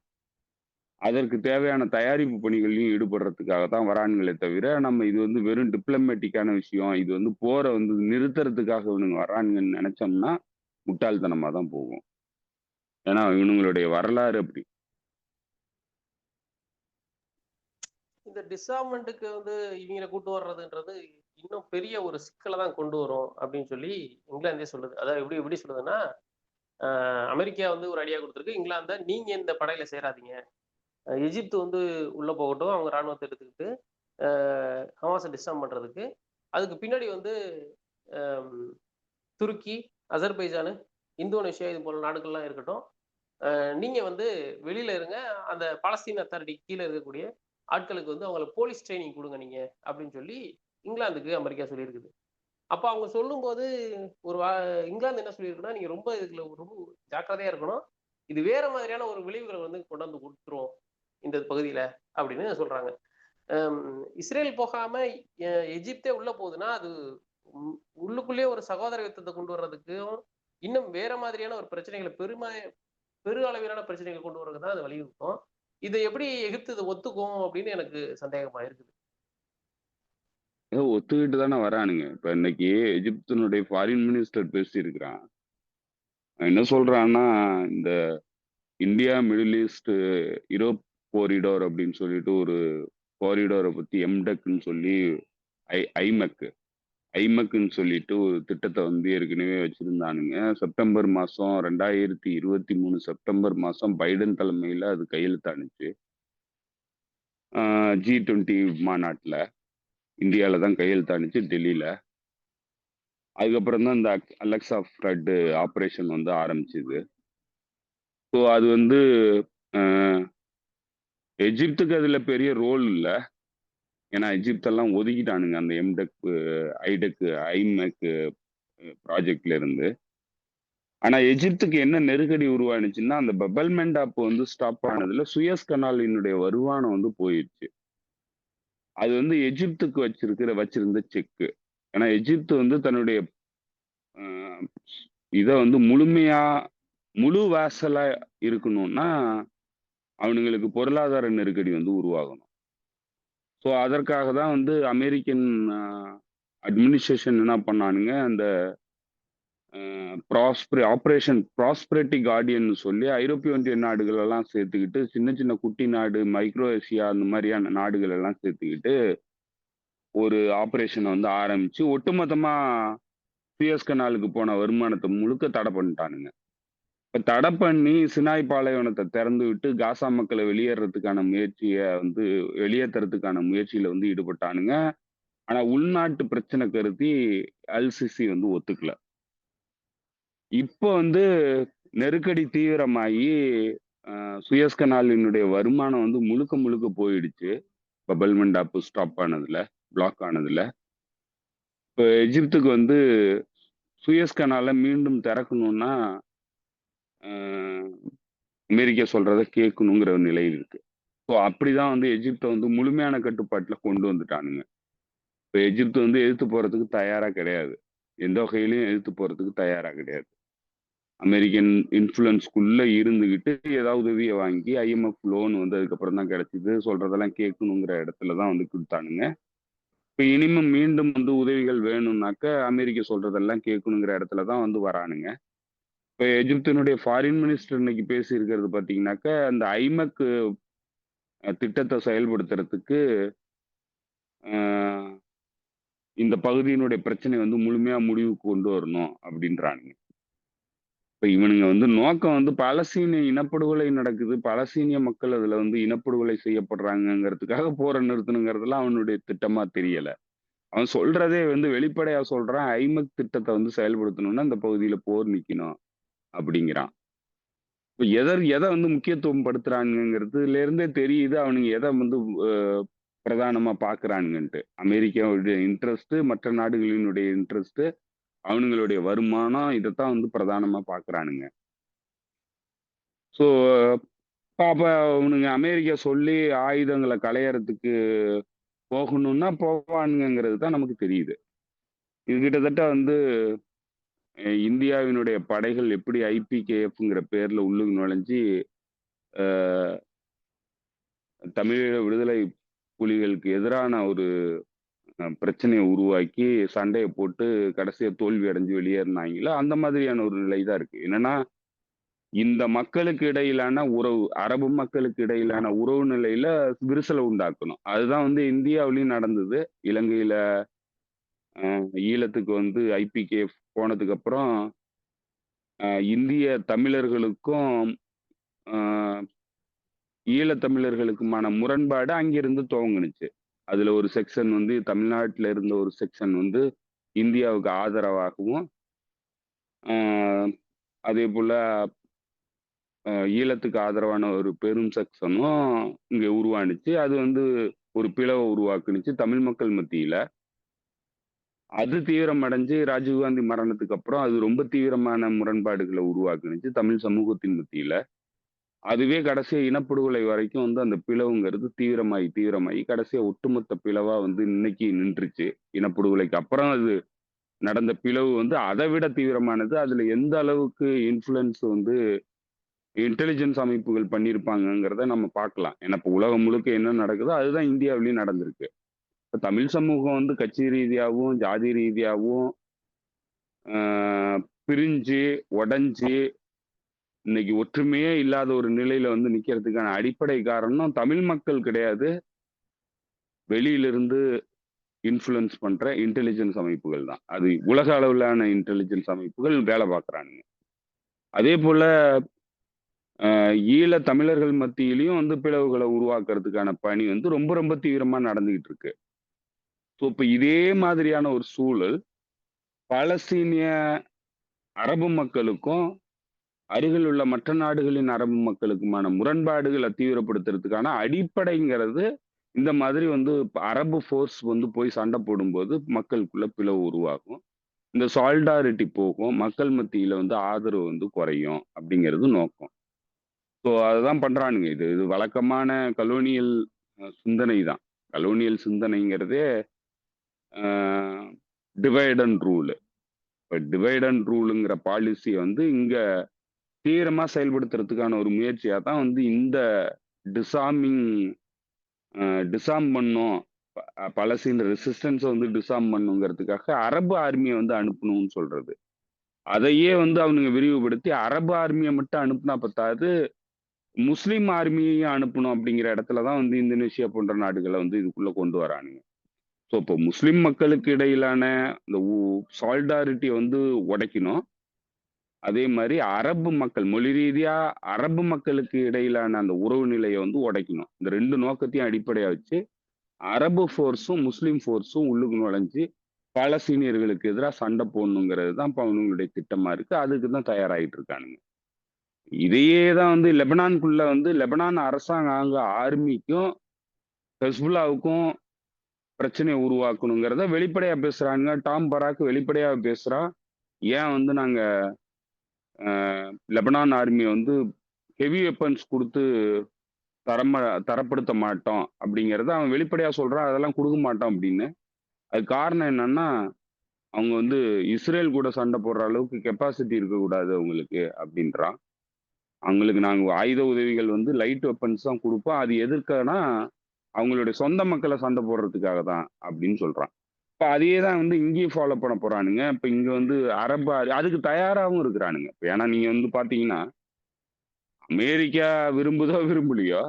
அதற்கு தேவையான தயாரிப்பு பணிகள்லயும் ஈடுபடுறதுக்காக தான் வரானுங்களே தவிர, நம்ம இது வந்து வெறும் டிப்ளமேட்டிக்கான விஷயம். இது வந்து போர வந்து நிறுத்துறதுக்காக இவனுங்க வர்றானுங்கன்னு நெனச்சோம்னா, முட்டாள்தனமா தான் போகும். ஏன்னா இவனுங்களுடைய வரலாறு அப்படி. இந்த டிஸார்ம்மென்ட்க்கு வந்து இவங்கள கூட்டு வர்றதுன்றது இன்னும் பெரிய ஒரு சிக்கல தான் கொண்டு வரும் அப்படின்னு சொல்லி இங்கிலாந்தே சொல்லுது. அதாவது எப்படி எப்படி சொல்லுதுன்னா, அமெரிக்கா வந்து ஒரு ஐடியா குடுத்திருக்கு. இங்கிலாந்த நீங்க இந்த படையில சேராதீங்க. எகிப்து வந்து உள்ள போகட்டும். அவங்க ராணுவத்த எடுத்துக்கிட்டு, அ ஹமாஸ டிஸார்ம் பண்றதுக்கு. அதுக்கு பின்னாடி வந்து அம் துருக்கி, அசர்பைஜானு, இந்தோனேஷியா இது போல நாடுகள்லாம் இருக்கட்டும். நீங்க வந்து வெளியில இருங்க. அந்த பாலஸ்தீன் அத்தாரிட்டி கீழ இருக்கக்கூடிய ஆட்களுக்கு வந்து அவங்களுக்கு போலீஸ் ட்ரெய்னிங் குடுங்க நீங்க அப்படின்னு சொல்லி இங்கிலாந்துக்கு அமெரிக்கா சொல்லியிருக்குது. அப்ப அவங்க சொல்லும்போது ஒரு இங்கிலாந்து என்ன சொல்லியிருக்குன்னா, நீங்க ரொம்ப இதுல ரொம்ப ஜாக்கிரதையா இருக்கணும். இது வேற மாதிரியான ஒரு விளைவுகள வந்து கொண்டாந்து குடுத்துரும் இந்த பகுதியில அப்படின்னு சொல்றாங்க. அம் இஸ்ரேல் போகாம எ எகிப்தே உள்ள போகுதுன்னா, அது உ உள்ளுக்குள்ளேயே ஒரு சகோதர யுத்தத்த கொண்டு வர்றதுக்கும், இன்னும் வேற மாதிரியான ஒரு பிரச்சனைகள பெரு அளவிலான பிரச்சனைகள கொண்டு வரதுக்கு தான் அது வழிவகுக்கும். இத எப்படி எகிப்து இத ஒத்துக்கும் அப்படின்னு எனக்கு சந்தேகமா இருக்குது. ஏதோ ஒத்துக்கிட்டு தானே வரானுங்க. இப்ப இன்னைக்கு எகிப்தினுடைய ஃபாரின் மினிஸ்டர் பேசியிருக்கிறான். என்ன சொல்றான்னா, இந்த India, middle east, Europe corridor அப்படின்னு சொல்லிட்டு ஒரு கோரிடோர பத்தி எம்டெக்ன்னு சொல்லி ஐமெக் ஐமெக்ன்னு சொல்லிட்டு ஒரு திட்டத்த வந்து ஏற்கனவே வச்சிருந்தானுங்க. செப்டம்பர் மாசம் 2023 செப்டம்பர் மாசம் பைடன் தலைமையில அது கையெழுத்தானுச்சு. G20 மாநாட்டுல. இந்தியால தான் கையெழுத்தானுச்சு டெல்லியில. அதுக்கப்புறம் தான் இந்த அலெக்ஸா ஃப்ளட் ஆப்பரேஷன் வந்து ஆரம்பிச்சது. ஸோ அது வந்து அ எஜிப்துக்கு அதுல பெரிய ரோல் இல்ல. ஏன்னா எஜிப்தெல்லாம் ஒதுக்கிட்டானுங்க அந்த எம்டெக், ஐடெக், ஐமெக் ப்ராஜெக்ட்ல இருந்து. ஆனா எஜிப்துக்கு என்ன நெருக்கடி உருவானுச்சுன்னா, அந்த பபல் மெண்டாப் வந்து ஸ்டாப் ஆனதுல சுயஸ் கனாலினுடைய வருமானம் வந்து போயிருச்சு. அது வந்து எஜிப்துக்கு வச்சிருந்த செக்கு. ஏன்னா எஜிப்து வந்து தன்னுடைய இதை வந்து முழு வாசலா இருக்கணும்னா அவனுங்களுக்கு பொருளாதார நெருக்கடி வந்து உருவாகணும். ஸோ அதற்காக தான் வந்து அமெரிக்கன் அட்மினிஸ்ட்ரேஷன் என்ன பண்ணானுங்க, அந்த ஆபரேஷன் ப்ராஸ்பெரிட்டி கார்டியன் சொல்லி ஐரோப்பிய ஒன்றிய நாடுகள் எல்லாம் சேர்த்துக்கிட்டு, சின்ன சின்ன குட்டி நாடு மைக்ரோஏசியா அந்த மாதிரியான நாடுகள் எல்லாம் சேர்த்துக்கிட்டு ஒரு ஆபரேஷன் வந்து ஆரம்பிச்சு ஒட்டுமொத்தமா சுயஸ் கனாலுக்கு போன வருமானத்தை முழுக்க தடை பண்ணிட்டானுங்க. இப்ப தடை பண்ணி சினாய் பாலைவனத்தை திறந்து விட்டு காசா மக்களை வெளியேறதுக்கான வெளியேற்றுறதுக்கான முயற்சியில வந்து ஈடுபட்டானுங்க. ஆனா உள்நாட்டு பிரச்சனை கருதி அல்சிசி வந்து ஒத்துக்கல. இப்போ வந்து நெருக்கடி தீவிரமாயி சுயஸ் கனாலினுடைய வருமானம் வந்து முழுக்க முழுக்க போயிடுச்சு. பபல் மண்டாப்பு ஸ்டாப் ஆனதுல, பிளாக் ஆனதுல. இப்போ எகிப்துக்கு வந்து சுயஸ் கனாலை மீண்டும் திறக்கணும்னா அமெரிக்கா சொல்றத கேட்கணுங்கிற ஒரு நிலை இருக்கு. ஸோ அப்படிதான் வந்து எகிப்தை வந்து முழுமையான கட்டுப்பாட்டுல கொண்டு வந்துட்டானுங்க. இப்போ எகிப்து வந்து எதிர்த்து போறதுக்கு தயாரா கிடையாது. எந்த வகையிலையும் எதிர்த்து போறதுக்கு தயாரா கிடையாது. அமெரிக்கன் இன்ஃப்ளூயன்ஸ்குள்ள இருந்துகிட்டு ஏதாவது உதவியை வாங்கி ஐஎம்எஃப் லோன் வந்து அதுக்கப்புறம் தான் கிடைச்சிது. சொல்றதெல்லாம் கேட்கணுங்கிற இடத்துல தான் வந்து கொடுத்தானுங்க. இப்போ இனிமே மீண்டும் வந்து உதவிகள் வேணும்னாக்க அமெரிக்கா சொல்றதெல்லாம் கேட்கணுங்கிற இடத்துல தான் வந்து வரானுங்க. இப்போ எகிப்தினுடைய ஃபாரின் மினிஸ்டர் இன்னைக்கு பேசி இருக்கிறது பார்த்தீங்கன்னாக்க, அந்த ஐமக் திட்டத்தை செயல்படுத்துறதுக்கு இந்த பகுதியினுடைய பிரச்சனை வந்து முழுமையா முடிவுக்கு கொண்டு வரணும் அப்படின்றானுங்க. இப்ப இவனுங்க வந்து நோக்கம் வந்து பாலஸ்தீன இனப்படுகொலை நடக்குது, பாலஸ்தீனிய மக்கள் அதுல வந்து இனப்படுகொலை செய்யப்படுறாங்கிறதுக்காக போரை நிறுத்தணுங்கிறதுலாம் அவனுடைய திட்டமா தெரியல. அவன் சொல்றதே வந்து வெளிப்படையா சொல்றான், ஐமக் திட்டத்தை வந்து செயல்படுத்தணும்னா இந்த பகுதியில போர் நிக்கணும் அப்படிங்கிறான். இப்ப எதை வந்து முக்கியத்துவம் படுத்துறானுங்கிறதுல இருந்தே தெரியுது அவனுங்க எதை வந்து பிரதானமா பாக்குறானுங்கன்ட்டு. அமெரிக்காவுடைய இன்ட்ரெஸ்ட், மற்ற நாடுகளினுடைய இன்ட்ரெஸ்ட், அவனுங்களுடைய வருமானம் இதைத்தான் வந்து பிரதானமா பாக்குறானுங்க. ஸோ அப்ப அவனுங்க அமெரிக்கா சொல்லி ஆயுதங்களை களையறதுக்கு போகணும்னா போவானுங்கிறது தான் நமக்கு தெரியுது. இது கிட்டத்தட்ட வந்து இந்தியாவினுடைய படைகள் எப்படி ஐபிகேஎஃப்ங்கிற பேர்ல உள்ளுக்கு நுழைஞ்சு தமிழீழ விடுதலை புலிகளுக்கு எதிரான ஒரு பிரச்சனையை உருவாக்கி சண்டையை போட்டு கடைசியா தோல்வி அடைஞ்சு வெளியேறினாங்களோ அந்த மாதிரியான ஒரு நிலை தான் இருக்கு. என்னன்னா இந்த மக்களுக்கு இடையிலான உறவு, அரபு மக்களுக்கு இடையிலான உறவு நிலையில விரிசலை உண்டாக்கணும். அதுதான் வந்து இந்தியாவிலையும் நடந்தது. இலங்கையில ஈழத்துக்கு வந்து ஐபிகேஎஃப் போனதுக்கு அப்புறம் இந்திய தமிழர்களுக்கும் ஈழத்தமிழர்களுக்குமான முரண்பாடு அங்கிருந்து துவங்குனுச்சு. அதுல ஒரு செக்ஷன் வந்து தமிழ்நாட்டில் இருந்த ஒரு செக்ஷன் வந்து இந்தியாவுக்கு ஆதரவாகவும், அதே போல ஈழத்துக்கு ஆதரவான ஒரு பெரும் செக்ஷனும் இங்க உருவானுச்சு. அது வந்து ஒரு பிளவை உருவாக்குனுச்சு தமிழ் மக்கள் மத்தியில. அது தீவிரமடைஞ்சு ராஜீவ்காந்தி மரணத்துக்கு அப்புறம் அது ரொம்ப தீவிரமான முரண்பாடுகளை உருவாக்குனுச்சு தமிழ் சமூகத்தின் மத்தியில. அதுவே கடைசியா இனப்படுகொலை வரைக்கும் வந்து அந்த பிளவுங்கிறது தீவிரமாயி கடைசியா ஒட்டுமொத்த பிளவா வந்து இன்னைக்கு நின்றுச்சு. இனப்படுகொலைக்கு அப்புறம் அது நடந்த பிளவு வந்து அதை விட தீவிரமானது. அதுல எந்த அளவுக்கு இன்ஃப்ளூயன்ஸ் வந்து இன்டெலிஜென்ஸ் அமைப்புகள் பண்ணியிருப்பாங்கங்கிறத நம்ம பார்க்கலாம். ஏன்னா இப்ப உலகம் முழுக்க என்ன நடக்குதோ அதுதான் இந்தியாவிலயும் நடந்திருக்கு. இப்ப தமிழ் சமூகம் வந்து கட்சி ரீதியாகவும் ஜாதி ரீதியாகவும் பிரிஞ்சு உடைஞ்சு இன்னைக்கு ஒற்றுமையே இல்லாத ஒரு நிலையில வந்து நிக்கிறதுக்கான அடிப்படை காரணம் தமிழ் மக்கள் கிடையாது, வெளியிலிருந்து இன்ஃப்ளூயன்ஸ் பண்ற இன்டெலிஜென்ஸ் அமைப்புகள் தான். அது உலக அளவிலான இன்டெலிஜென்ஸ் அமைப்புகள் வேலை பார்க்கறானுங்க. அதே போல ஈழ தமிழர்கள் மத்தியிலையும் வந்து பிளவுகளை உருவாக்குறதுக்கான பணி வந்து ரொம்ப ரொம்ப தீவிரமா நடந்துகிட்டு இருக்கு. ஸோ இப்ப இதே மாதிரியான ஒரு சூழல் பாலஸ்தீனிய அரபு மக்களுக்கும் அருகில் உள்ள மற்ற நாடுகளின் அரபு மக்களுக்குமான முரண்பாடுகளை தீவிரப்படுத்துறதுக்கான அடிப்படைங்கிறது இந்த மாதிரி வந்து அரபு ஃபோர்ஸ் வந்து போய் சண்டை போடும்போது மக்களுக்குள்ள பிளவு உருவாகும். இந்த சாலிடாரிட்டி போகும், மக்கள் மத்தியில வந்து ஆதரவு வந்து குறையும் அப்படிங்கிறது நோக்கம். ஸோ அதுதான் பண்றானுங்க. இது வழக்கமான கலோனியல் சிந்தனை தான். கலோனியல் சிந்தனைங்கிறதே டிவைட் அண்ட் ரூல். இப்ப டிவைட் அண்ட் ரூலுங்கிற பாலிசிய வந்து இங்க தீவிரமா செயல்படுத்துறதுக்கான ஒரு முயற்சியா தான் வந்து இந்த டிசார்மிங் டிசார்ம் பண்ணும். பலஸ்தீன் ரெசிஸ்டன்ஸ வந்து டிசார்ம் பண்ணுங்கிறதுக்காக அரபு ஆர்மிய வந்து அனுப்பணும்னு சொல்றது. அதையே வந்து அவனுங்க விரிவுபடுத்தி அரபு ஆர்மிய மட்டும் அனுப்புனா பத்தாது, முஸ்லீம் ஆர்மியையும் அனுப்பணும் அப்படிங்கிற இடத்துல தான் வந்து இந்தோனேஷியா போன்ற நாடுகள வந்து இதுக்குள்ள கொண்டு வரானுங்க. ஸோ, இப்போ முஸ்லிம் மக்களுக்கு இடையிலான இந்த சாலிடாரிட்டிய வந்து உடைக்கணும். அதே மாரி அரபு மக்கள் மொழி ரீதியா அரபு மக்களுக்கு இடையிலான அந்த உறவு நிலைய வந்து உடைக்கணும். இந்த 2 நோக்கத்தையும் அடிப்படையா வச்சு, அரபு ஃபோர்ஸும், முஸ்லிம் ஃபோர்ஸும் உள்ளுக்கு நுழைஞ்சு, பாலஸ்தீனியர்களுக்கு எதிரா சண்டை போடணுங்கிறது தான் இப்ப அவனுங்களுடைய திட்டமா இருக்கு. அதுக்கு தான் தயாராகிட்டு இருக்கானுங்க. இதையே தான் வந்து லெபனான்குள்ள வந்து லெபனான் அரசாங்க ஆர்மிக்கும், ஹெஸ்புல்லாவுக்கும் பிரச்சனைய உருவாக்கணுங்கிறத வெளிப்படையா பேசுறானுங்க. டாம் பராக் வெளிப்படையா பேசுறான். ஏன் வந்து நாங்க அ லெபனான் ஆர்மிய வந்து ஹெவி வெப்பன்ஸ் குடுத்து தரம தரப்படுத்த மாட்டோம் அப்படிங்கிறத அவன் வெளிப்படையா சொல்றான். அதெல்லாம் குடுக்க மாட்டோம் அப்படின்னு. அதுக்கு காரணம் என்னன்னா, அவங்க வந்து இஸ்ரேல் கூட சண்டை போடுற அளவுக்கு கெப்பாசிட்டி இருக்கக்கூடாது அவங்களுக்கு அப்படின்றான். அவங்களுக்கு நாங்க ஆயுத உதவிகள் வந்து லைட் வெப்பன்ஸ் தான் குடுப்போம். அது எதற்கானா, அவங்களுடைய சொந்த மக்கள சண்டை போடுறதுக்காக தான் அப்படின்னு சொல்றான். இப்ப அதையே தான் வந்து இங்கேயும் ஃபாலோ பண்ண போறானுங்க. இப்ப இங்க வந்து அரபு அதுக்கு தயாராவும் இருக்கிறானுங்க. இப்ப ஏன்னா நீங்க வந்து பார்த்தீங்கன்னா, அமெரிக்கா விரும்புதோ விரும்பலையோ,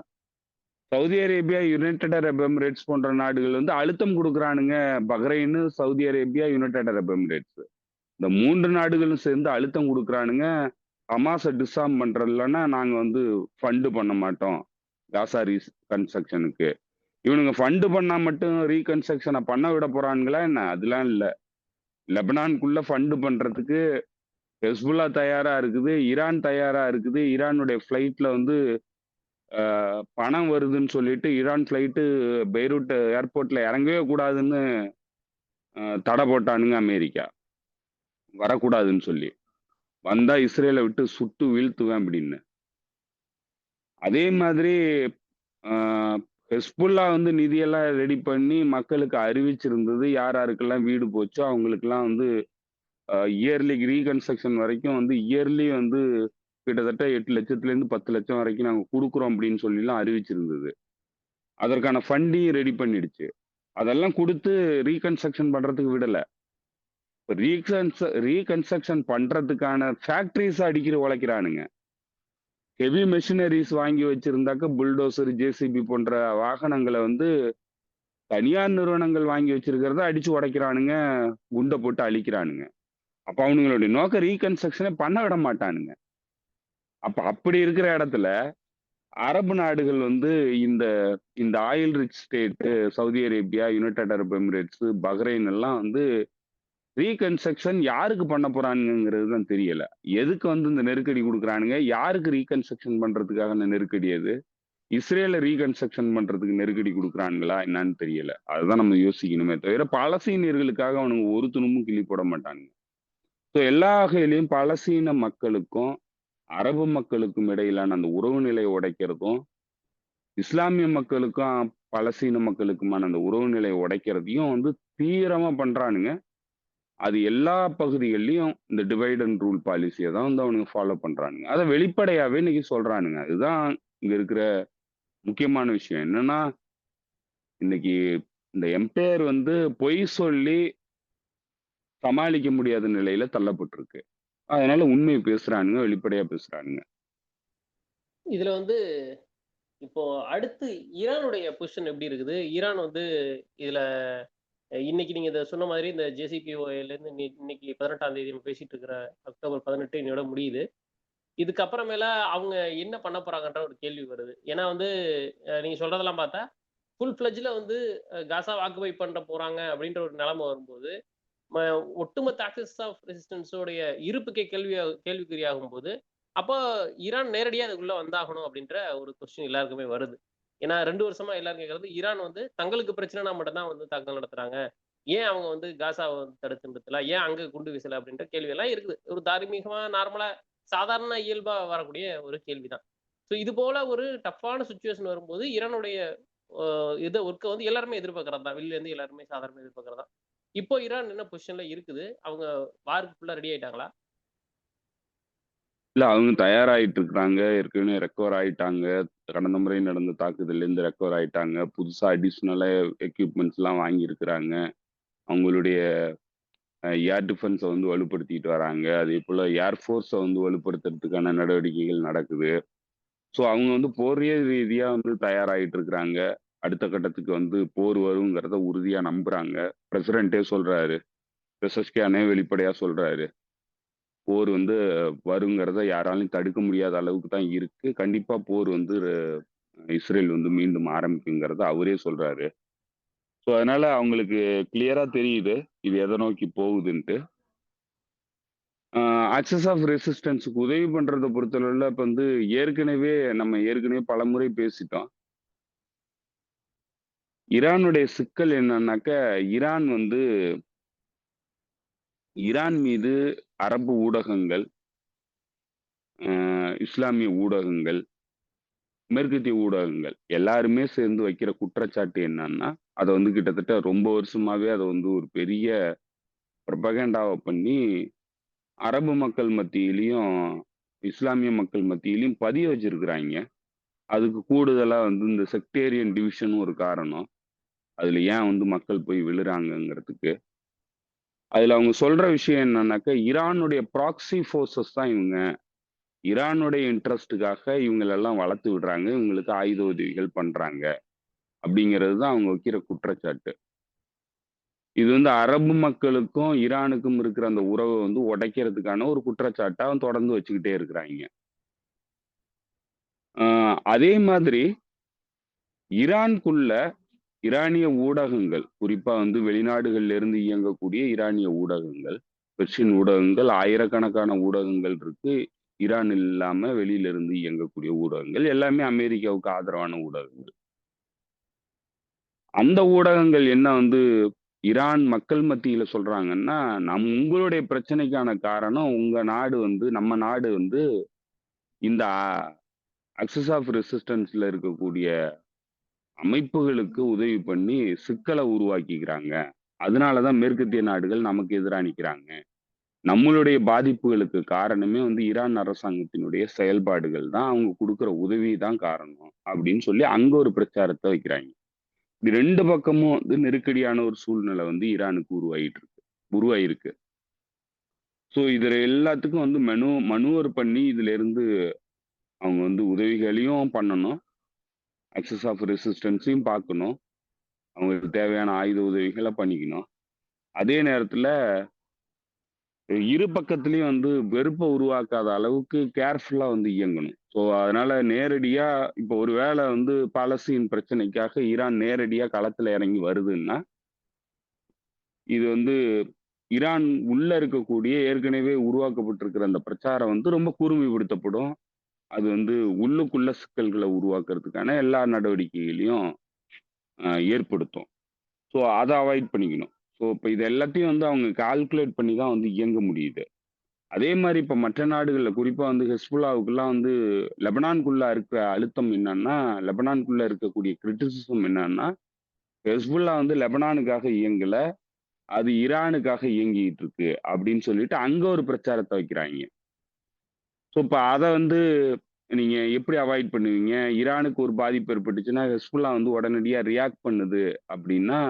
Saudi Arabia, United Arab Emirates போன்ற நாடுகள் வந்து அழுத்தம் குடுக்குறானுங்க. Bahrain, Saudi Arabia, United Arab Emirates. இந்த 3 நாடுகளும் சேர்ந்து அழுத்தம் குடுக்குறானுங்க. ஹமாஸ டிஸார்ம் பண்றதுலன்னா நாங்க வந்து ஃபண்ட் பண்ண மாட்டோம். காசா கன்ஸ்ட்ரக்ஷனுக்கு. இவனுங்க ஃபண்ட் பண்ணா மட்டும் ரீகன்ஸ்ட்ரக்ஷன பண்ண விட போறானுங்களா என்ன? அதெல்லாம் இல்ல. லெபனான்குள்ள ஃபண்ட் பண்றதுக்கு ஹெஸ்புல்லா தயாரா இருக்குது. ஈரான் தயாரா இருக்குது. ஈரானுடைய ஃப்ளைட்ல வந்து அ பணம் வருதுன்னு சொல்லிட்டு, ஈரான் ஃப்ளைட்டு பெய்ரூட் ஏர்போர்ட்ல இறங்கவே கூடாதுன்னு தடை போட்டானுங்க அமெரிக்கா. வரக்கூடாதுன்னு சொல்லி. வந்தா இஸ்ரேல விட்டு சுட்டு வீழ்த்துவேன் அப்படின்னு. அதே மாதிரி அ ஹெஸ்புல்லா வந்து நிதியெல்லாம் ரெடி பண்ணி மக்களுக்கு அறிவிச்சிருந்தது. யார் யாருக்கெல்லாம் வீடு போச்சோ, அவங்களுக்கெல்லாம் வந்து இயர்லி ரீகன்ஸ்ட்ரக்ஷன் வரைக்கும் வந்து இயர்லி வந்து கிட்டத்தட்ட 8,00,000லேருந்து 10,00,000 வரைக்கும் நாங்க குடுக்குறோம் அப்படின்னு சொல்லிலாம் அறிவிச்சிருந்தது. அதற்கான ஃபண்டையும் ரெடி பண்ணிடுச்சு. அதெல்லாம் குடுத்து ரீகன்ஸ்ட்ரக்ஷன் பண்றதுக்கு விடல. ரீகன்ஸ்ட்ரக்ஷன் பண்றதுக்கான ஃபேக்டரிஸ அடிக்கிற உழைக்கிறானுங்க. ஹெவி மெஷினரீஸ் வாங்கி வச்சிருந்தாக்க புல்டோசர், ஜேசிபி போன்ற வாகனங்கள வந்து தனியார் நிறுவனங்கள் வாங்கி வச்சிருக்கிறத அடிச்சு உடைக்கிறானுங்க. குண்ட போட்டு அழிக்கிறானுங்க. அப்ப அவனுங்களுடைய நோக்கம் ரீகன்ஸ்ட்ரக்ஷனே பண்ண விட மாட்டானுங்க. அப்ப அப்படி இருக்கிற இடத்துல, அரபு நாடுகள் வந்து இந்த இந்த oil rich state Saudi Arabia, United Arab Emirates, Bahrain எல்லாம் வந்து ரீகன்ஸ்ட்ரக்ஷன் யாருக்கு பண்ண போறானுங்கங்கிறது தான் தெரியல. எதுக்கு வந்து இந்த நெருக்கடி குடுக்குறானுங்க? யாருக்கு ரீகன்ஸ்ட்ரக்ஷன் பண்றதுக்கான நெருக்கடி அது? இஸ்ரேல ரீகன்ஸ்ட்ரக்ஷன் பண்றதுக்கு நெருக்கடி குடுக்குறானுங்களா? என்னன்னு தெரியல. அதுதான் நம்ம யோசிக்கணுமே தவிர, பாலஸ்தீனியர்களுக்காக அவனுங்க ஒரு துணுமும் கிள்ளி போட மாட்டானுங்க. ஸோ எல்லா வகையிலயும் பாலஸ்தீன மக்களுக்கும், அரபு மக்களுக்கும் இடையிலான அந்த உறவு நிலைய உடைக்கிறதும், இஸ்லாமிய மக்களுக்கும், பாலஸ்தீன மக்களுக்குமான அந்த உறவு நிலைய உடைக்கிறதையும் வந்து தீவிரமா பண்றானுங்க. அது எல்லா பகுதிகள்லயும் இந்த டிவைட் அண்ட் ரூல் பாலிசிய தான் வந்து அவனுங்க ஃபாலோ பண்றானுங்க. அத வெளிப்படையாவே இன்னைக்கு சொல்றானுங்க. அதுதான் இங்க இருக்கிற முக்கியமான விஷயம். என்னன்னா, இன்னைக்கு இந்த எம்பையர் வந்து பொய் சொல்லி சமாளிக்க முடியாத நிலையில தள்ளப்பட்டிருக்கு. அதனால உண்மைய பேசுறானுங்க, வெளிப்படையா பேசுறானுங்க. இதுல வந்து இப்போ அடுத்து ஈரானுடைய பொசிஷன் எப்படி இருக்குது? ஈரான் வந்து இதுல இன்னைக்கு நீங்க இத சொன்ன மாதிரி இந்த ஜேசிபிஓஏலேருந்து இன்னைக்கு 18ஆம் தேதி நம்ம பேசிட்டு இருக்கிற அக்டோபர் 18 இன்னையோட முடியுது. இதுக்கப்புறமேல அவங்க என்ன பண்ண போறாங்கன்ற ஒரு கேள்வி வருது. ஏன்னா வந்து நீங்க சொல்றதெல்லாம் பார்த்தா, ஃபுல் ஃப்ளெட்ஜ்ல வந்து காசாவ ஆக்குபை பண்ண போறாங்க அப்படின்ற ஒரு நிலைமை வரும்போது, ம ஒட்டுமொத்த ஆக்சிஸ் ஆஃப் ரெசிஸ்டன்ஸோடைய இருப்புக்கே கேள்விக்குறியாகும்போது, அப்போ ஈரான் நேரடியா அதுக்குள்ள வந்தாகணும் அப்படின்ற ஒரு கொஸ்டின் எல்லாருக்குமே வருது. ஏன்னா 2 வருஷமா எல்லாரும் கேட்கறது, ஈரான் வந்து தங்களுக்கு பிரச்சனைனா மட்டும் தான் வந்து தாக்குதல் நடத்துறாங்க. ஏன் அவங்க வந்து காசாவ வந்து தடுத்து நிறுத்தல? ஏன் அங்க குண்டு வீசல? அப்படின்ற கேள்வி எல்லாம் இருக்குது. ஒரு தார்மீகமா, நார்மலா, சாதாரண இயல்பா வரக்கூடிய ஒரு கேள்விதான். ஸோ இது போல ஒரு டஃப்பான சிச்சுவேஷன் வரும்போது, ஈரானுடைய அ இத ஒர்க்க வந்து எல்லாருமே எதிர்பார்க்கிறது தான். வெளில இருந்து எல்லாருமே சாதாரணமா எதிர்பார்க்கிறது தான். இப்போ ஈரான் என்ன பொசிஷன்ல இருக்குது? அவங்க வாருக்கு ஃபுல்லா ரெடி ஆயிட்டாங்களா? இல்ல அவங்க தயாராயிட்டு இருக்கிறாங்க. ஏற்கனவே ரெக்கவர் ஆயிட்டாங்க. கடந்த முறை நடந்த தாக்குதல்லேருந்து ரெக்கவர் ஆயிட்டாங்க. புதுசா அடிஷனலா எக்யூப்மெண்ட்ஸ்லாம் வாங்கியிருக்கிறாங்க. அவங்களுடைய ஏர் டிஃபென்ஸ வந்து வலுப்படுத்திட்டு வராங்க. அதேபோல ஏர் ஃபோர்ஸ வந்து வலுப்படுத்துறதுக்கான நடவடிக்கைகள் நடக்குது. ஸோ அவங்க வந்து ரீதியா வந்து தயாராயிட்டு இருக்கிறாங்க. அடுத்த கட்டத்துக்கு வந்து போர் வருங்கிறத உறுதியா நம்புறாங்க. பிரசிடென்ட்டே சொல்றாரு. பெசஸ்கியானே வெளிப்படையா சொல்றாரு. போர் வந்து வருங்கிறத யாராலயும் தடுக்க முடியாத அளவுக்கு தான் இருக்கு. கண்டிப்பா போர் வந்து இஸ்ரேல் வந்து மீண்டும் ஆரம்பிக்குங்கிறத அவரே சொல்றாரு. ஸோ அதனால அவங்களுக்கு கிளியரா தெரியுது. இது எத நோக்கி போகுதுன்ட்டு. ஆக்சஸ் ஆஃப் ரெசிஸ்டன்ஸ்க்கு உதவி பண்றத பொறுத்தளவுல இப்ப வந்து நம்ம ஏற்கனவே பலமுறை பேசிட்டோம். ஈரானுடைய சிக்கல் என்னன்னாக்க, ஈரான் வந்து ஈரான் மீது அரபு ஊடகங்கள், இஸ்லாமிய ஊடகங்கள், மேற்கத்திய ஊடகங்கள் எல்லாருமே சேர்ந்து வைக்கிற குற்றச்சாட்டு என்னன்னா, அத வந்து கிட்டத்தட்ட ரொம்ப வருஷமாவே அத வந்து ஒரு பெரிய புரபகண்டாவ பண்ணி, அரபு மக்கள் மத்தியிலயும், இஸ்லாமிய மக்கள் மத்தியிலயும் பதிய வச்சிருக்கிறாய்ங்க. அதுக்கு கூடுதலா வந்து இந்த செக்டேரியன் டிவிஷனும் ஒரு காரணம். அதுல ஏன் வந்து மக்கள் போய் விழுறாங்கங்கிறதுக்கு. அதுல அவங்க சொல்ற விஷயம் என்னன்னாக்க, ஈரானுடைய ப்ராக்ஸி ஃபோர்ஸஸ் தான் இவங்க. ஈரானுடைய இன்ட்ரெஸ்ட்டுக்காக இவங்களெல்லாம் வளர்த்து விடுறாங்க. இவங்களுக்கு ஆயுத உதவிகள் பண்றாங்க. அப்படிங்கிறது தான் அவங்க வைக்கிற குற்றச்சாட்டு. இது வந்து அரபு மக்களுக்கும், ஈரானுக்கும் இருக்கிற அந்த உறவ வந்து உடைக்கிறதுக்கான ஒரு குற்றச்சாட்டா தொடர்ந்து வச்சுக்கிட்டே இருக்கிறாய்ங்க. அ அதே மாதிரி ஈரானுக்குள்ள ஈரானிய ஊடகங்கள், குறிப்பா வந்து வெளிநாடுகள்ல இருந்து இயங்கக்கூடிய ஈரானிய ஊடகங்கள், பெர்ஷியன் ஊடகங்கள், ஆயிரக்கணக்கான ஊடகங்கள் இருக்கு. ஈரான் இல்லாம வெளியில இருந்து இயங்கக்கூடிய ஊடகங்கள். எல்லாமே அமெரிக்காவுக்கு ஆதரவான ஊடகங்கள். அந்த ஊடகங்கள் என்ன வந்து ஈரான் மக்கள் மத்தியில சொல்றாங்கன்னா, உங்களுடைய பிரச்சனைக்கான காரணம் உங்க நாடு வந்து நம்ம நாடு வந்து இந்த அக்சஸ் ஆஃப் ரெசிஸ்டன்ஸ்ல இருக்கக்கூடிய அமைப்புகளுக்கு உதவி பண்ணி சிக்கல உருவாக்கிக்கிறாங்க. அதனால தான் மேற்கத்திய நாடுகள் நமக்கு எதிரா நிக்கிறாங்க. நம்மளுடைய பாதிப்புகளுக்கு காரணமே வந்து ஈரான் அரசாங்கத்தினுடைய செயல்பாடுகள் தான். அவங்க குடுக்குற உதவி தான் காரணம். அப்படின்னு சொல்லி அங்க ஒரு பிரச்சாரத்த வைக்கிறாய்ங்க. இது 2 பக்கமும் வந்து நெருக்கடியான ஒரு சூழ்நிலை வந்து ஈரானுக்கு உருவாயிருக்கு. ஸோ இதுல எல்லாத்துக்கும் வந்து மனூவர் பண்ணி இதிலிருந்து அவங்க வந்து உதவிகளையும் பண்ணணும். அக்சஸ் ஆஃப் ரெசிஸ்டன்ஸையும் பார்க்கணும். அவங்களுக்கு தேவையான ஆயுத உதவிகள பண்ணிக்கணும். அதே நேரத்துல இரு பக்கத்துலயும் வந்து வெறுப்ப உருவாக்காத அளவுக்கு கேர்ஃபுல்லா வந்து இயங்கணும். ஸோ அதனால நேரடியா இப்போ ஒரு வேள வந்து பாலஸ்தீன் பிரச்சனைக்காக ஈரான் நேரடியா களத்துல இறங்கி வருதுன்னா, இது வந்து ஈரான் உள்ள இருக்கக்கூடிய ஏற்கனவே உருவாக்கப்பட்டிருக்கிற அந்த பிரச்சாரம் வந்து ரொம்ப கூர்மைப்படுத்தப்படும். அது வந்து உள்ளுக்குள்ள சிக்கல்கள உருவாக்குறதுக்கான எல்லா நடவடிக்கைகளையும் ஏற்படுத்தும். ஸோ அத அவாய்ட் பண்ணிக்கணும். ஸோ இப்ப இது எல்லாத்தையும் வந்து அவங்க கால்குலேட் பண்ணி தான் வந்து இயங்க முடியுது. அதே மாரி இப்ப மற்ற நாடுகள்ல குறிப்பா வந்து ஹெஸ்புல்லாவுக்குல்லாம் வந்து லெபனான்குள்ள இருக்க அழுத்தம் என்னன்னா, லெபனான்குள்ள இருக்கக்கூடிய கிரிட்டிசிசம் என்னன்னா, ஹெஸ்புல்லா வந்து லெபனானுக்காக இயங்கல. அது ஈரானுக்காக இயங்கிட்டு இருக்கு. அப்படின்னு சொல்லிட்டு அங்க ஒரு பிரச்சாரத்த வைக்கிறாய்ங்க. ஸோ இப்ப அத வந்து நீங்க எப்படி அவாய்ட் பண்ணுவீங்க? ஈரானுக்கு ஒரு பாதிப்பு ஏற்பட்டுச்சுன்னா, ஹெஸ்புல்லா வந்து உடனடியா ரியாக்ட் பண்ணுது அப்படின்னா,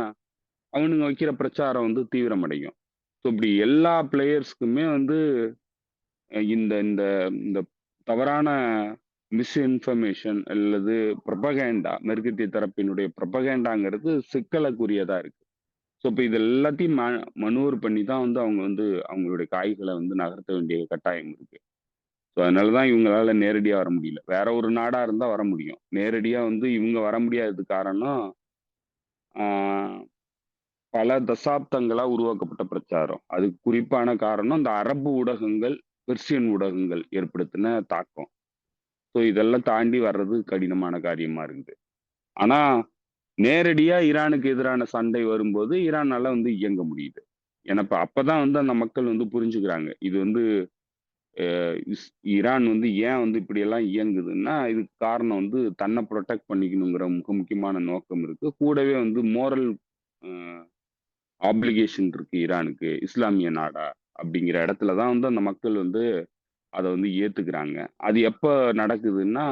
அவனுங்க வைக்கிற பிரச்சாரம் வந்து தீவிரமடையும். ஸோ இப்படி எல்லா பிளேயர்ஸ்க்குமே வந்து இந்த இந்த இந்த தவறான மிஸ்இன்ஃபர்மேஷன் அல்லது புரபகேண்டா மேற்கத்திய தரப்பினுடைய புரபகேண்டாங்கிறது சிக்கலுக்குரியதா இருக்கு. ஸோ இப்ப இது எல்லாத்தையும் மனூவர் பண்ணி தான் வந்து அவங்க வந்து அவங்களுடைய காய்கள வந்து நகர்த்த வேண்டிய கட்டாயம் இருக்கு. ஸோ அதனால தான் இவங்களால நேரடியா வர முடியல. வேற ஒரு நாடா இருந்தா வர முடியும். நேரடியா வந்து இவங்க வர முடியாததுக்கு காரணம், ஆ பல தசாப்தங்களா உருவாக்கப்பட்ட பிரச்சாரம். அதுக்கு குறிப்பான காரணம் இந்த அரபு ஊடகங்கள், பெர்சியன் ஊடகங்கள் ஏற்படுத்தின தாக்கம். ஸோ இதெல்லாம் தாண்டி வர்றது கடினமான காரியமா இருக்குது. ஆனா, நேரடியா ஈரானுக்கு எதிரான சண்டை வரும்போது, ஈரானால வந்து இயங்க முடியுது. ஏன்னா, அப்பதான் வந்து அந்த மக்கள் வந்து புரிஞ்சுக்கிறாங்க. இது வந்து அ ஈரான் வந்து ஏன் வந்து இப்படியெல்லாம் இயங்குதுன்னா, இதுக்கு காரணம் வந்து தன்னை புரொடெக்ட் பண்ணிக்கணுங்கிற முக்கியமான நோக்கம் இருக்கு. கூடவே வந்து மோரல் அ ஆப்ளிகேஷன் இருக்கு ஈரானுக்கு, இஸ்லாமிய நாடா அப்படிங்கிற இடத்துல தான் வந்து அந்த மக்கள் வந்து அத வந்து ஏத்துக்கிறாங்க. அது எப்ப நடக்குதுன்னா,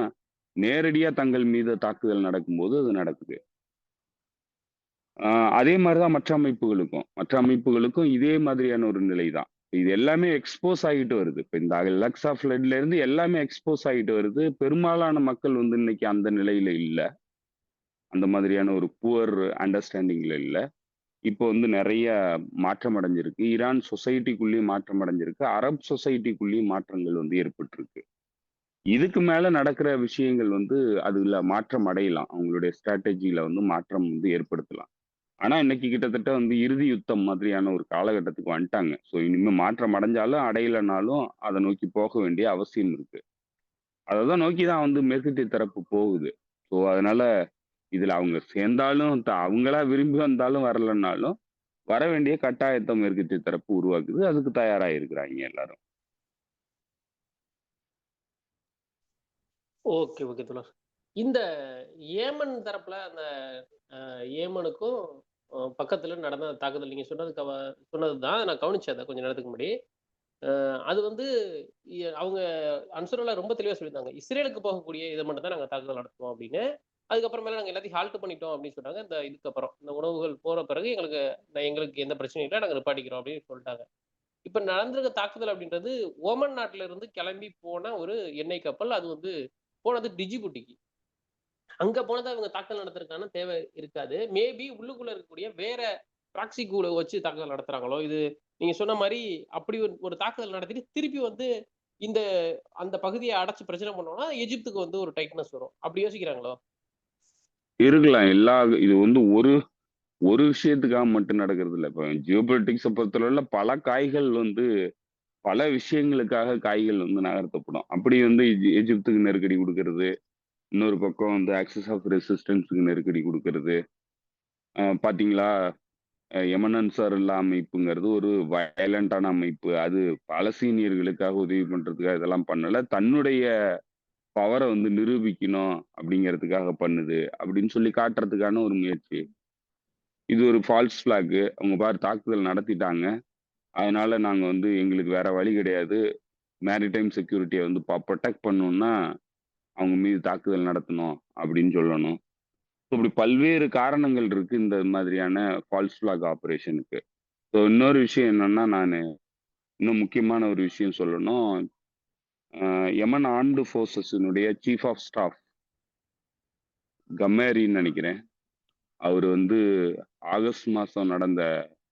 நேரடியா தங்கள் மீது தாக்குதல் நடக்கும்போது அது நடக்குது. ஆ அதே மாரி தான் மற்ற அமைப்புகளுக்கும். மற்ற அமைப்புகளுக்கும் இதே மாதிரியான ஒரு நிலை தான். இது எல்லாமே எக்ஸ்போஸ் ஆகிட்டு வருது. இப்ப இந்த அலெக்ஸா ஃப்ளட்ல இருந்து எல்லாமே எக்ஸ்போஸ் ஆகிட்டு வருது. பெரும்பாலான மக்கள் வந்து இன்னைக்கு அந்த நிலையில இல்ல. அந்த மாதிரியான ஒரு புவர் அண்டர்ஸ்டாண்டிங்ல இல்ல. இப்போ வந்து நெறைய மாற்றம் அடைஞ்சிருக்கு. ஈரான் சொசைட்டிக்குள்ளேயும் மாற்றம் அடைஞ்சிருக்கு. அரப் சொசைட்டிக்குள்ளேயும் மாற்றங்கள் வந்து ஏற்பட்டிருக்கு. இதுக்கு மேல நடக்கிற விஷயங்கள் வந்து அதுல மாற்றம் அடையலாம். அவங்களுடைய ஸ்ட்ராட்டஜில வந்து மாற்றம் வந்து ஏற்படுத்தலாம். ஆனா, இன்னைக்கு கிட்டத்தட்ட வந்து இறுதி யுத்தம் மாதிரியான ஒரு காலகட்டத்துக்கு வந்துட்டாங்க. ஸோ இனிமே மாற்றம் அடைஞ்சாலும், அடையலனாலும் அத நோக்கி போக வேண்டிய அவசியம் இருக்கு. அததான் நோக்கி தான் வந்து மேற்கத்திய தரப்பு போகுது. ஸோ அதனால இதுல அவங்க சேர்ந்தாலும், அவங்களா விரும்பி வந்தாலும் வரலன்னாலும், வர வேண்டிய கட்டாயத்த மேற்கத்திய தரப்பு உருவாக்குது. அதுக்கு தயாரா இருக்கிறாய்ங்க எல்லாரும். ஓகே, ஓகே தோழர். இந்த ஏமன் தரப்புல அந்த ஏமனுக்கும் பக்கத்துல நடந்த தாக்குதல் நீங்க சொன்னதுதான் நான் கவனிச்சேன் அத கொஞ்ச நேரத்துக்கு முன்னாடி. அது வந்து அவங்க அன்சருல்லா ரொம்ப தெளிவா சொல்லியிருந்தாங்க. இஸ்ரேலுக்கு போகக்கூடிய இத மட்டும் தான் நாங்க தாக்குதல் நடத்துவோம் அப்படின்னு. அதுக்கப்புறமேல நாங்க எல்லாத்தையும் ஹால்ட் பண்ணிட்டோம் அப்படின்னு சொன்னாங்க. இதுக்கப்புறம் இந்த உணவுகள் போற பிறகு எங்களுக்கு எந்த பிரச்சனையும் இல்ல. நாங்க நிப்பாட்டிக்கிறோம் அப்படின்னு சொல்லிட்டாங்க. இப்ப நடந்திருக்க தாக்குதல் அப்படின்றது ஓமன் நாட்டுல இருந்து கிளம்பி போன ஒரு எண்ணெய் கப்பல். அது வந்து போனது டிஜிபுட்டிக்கு. அங்க போனதா இவங்க தாக்குதல் நடத்துறதுக்கான தேவை இருக்காது. மேபி உள்ளுக்குள்ள இருக்கக்கூடிய வேற ப்ராக்ஸி கூட வச்சு தாக்குதல் நடத்துறாங்களோ, இது நீங்க சொன்ன மாரி அப்படி ஒரு ஒரு தாக்குதல் நடத்திட்டு திருப்பி வந்து இந்த அந்த பகுதிய அடைச்சு பிரச்சனை பண்ணோம்னா, எகிப்துக்கு வந்து ஒரு டைட்னஸ் வரும். அப்படி யோசிக்கிறாங்களோ? இருக்கலாம். இது வந்து ஒரு ஒரு விஷயத்துக்காக மட்டும் நடக்கிறது இல்ல. இப்ப ஜியோபாலிட்டிக்ஸ பொறுத்தளவுல பல காய்கள் வந்து பல விஷயங்களுக்காக காய்கள் வந்து நகர்த்தப்படும். அப்படி வந்து எகிப்துக்கு நெருக்கடி குடுக்கறது, இன்னொரு பக்கம் வந்து ஆக்சிஸ் ஆஃப் ரெசிஸ்டன்ஸ்க்கு நெருக்கடி குடுக்கறது. பார்த்தீங்களா, யமன் அன்சாருல்லா அமைப்புங்கிறது ஒரு வயலன்ட்டான அமைப்பு. அது பாலஸ்தீனியர்களுக்காக உதவி பண்றதுக்காக இதெல்லாம் பண்ணல. தன்னுடைய பவர வந்து நிரூபிக்கணும் அப்படிங்கிறதுக்காக பண்ணுது. அப்படின்னு சொல்லி காட்டுறதுக்கான ஒரு முயற்சி. இது ஒரு ஃபால்ஸ் ஃபிளாக். அவங்க பாரு தாக்குதல் நடத்திட்டாங்க. அதனால நாங்க வந்து எங்களுக்கு வேற வழி கிடையாது. மேரிடைம் செக்யூரிட்டிய வந்து புரொடெக்ட் பண்ணணும்னா, அவங்க மீது தாக்குதல் நடத்தணும் அப்படின்னு சொல்லணும். இப்படி பல்வேறு காரணங்கள் இருக்கு இந்த மாதிரியான ஃபால்ஸ் ஃபிளாக் ஆப்பரேஷனுக்கு. ஸோ இன்னொரு விஷயம் என்னன்னா, இன்னும் முக்கியமான ஒரு விஷயம் சொல்லணும். யமன் ஆர்ம்டு ஃபோர்ஸஸினுடைய சீஃப் ஆஃப் ஸ்டாஃப் கம்மேரின்னு நெனைக்கிறேன். அவரு வந்து ஆகஸ்ட் மாசம் நடந்த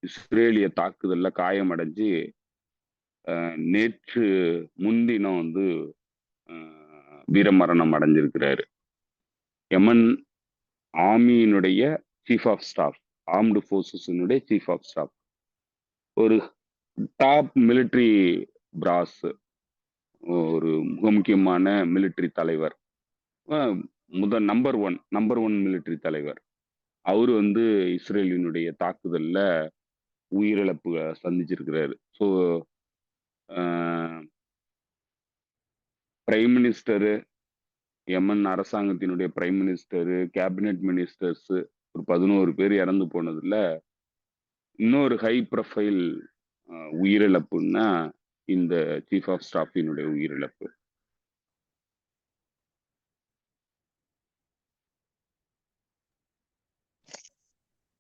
இஸ்ரேலிய தாக்குதல்ல காயமடைஞ்சு, நேற்று முன்தினம் வந்து அ வீரமரணம் அடைஞ்சிருக்கிறாரு. யமன் ஆர்மியினுடைய சீஃப் ஆஃப் ஸ்டாஃப், ஆர்ம்டு ஃபோர்ஸஸினுடைய சீஃப் ஆஃப் ஸ்டாஃப். ஒரு டாப் மிலிட்டரி பிராஸ், ஒரு மிக முக்கியமான மிலிட்டரி தலைவர். அ நம்பர் 1 மிலிட்டரி தலைவர். அவரு வந்து இஸ்ரேலினுடைய தாக்குதல்ல உயிரிழப்பு சந்திச்சிருக்கிறாரு. ஸோ, அ பிரைம் மினிஸ்டரு, யமன் அரசாங்கத்தினுடைய பிரைம் மினிஸ்டரு, கேபினெட் மினிஸ்டர்ஸ் ஒரு 11 பேர் இறந்து போனதுல, இன்னொரு ஹை ப்ரொஃபைல் உயிரிழப்புன்னா, இந்த சீஃப் ஆஃப் ஸ்டாஃபினுடைய உயிரிழப்பு.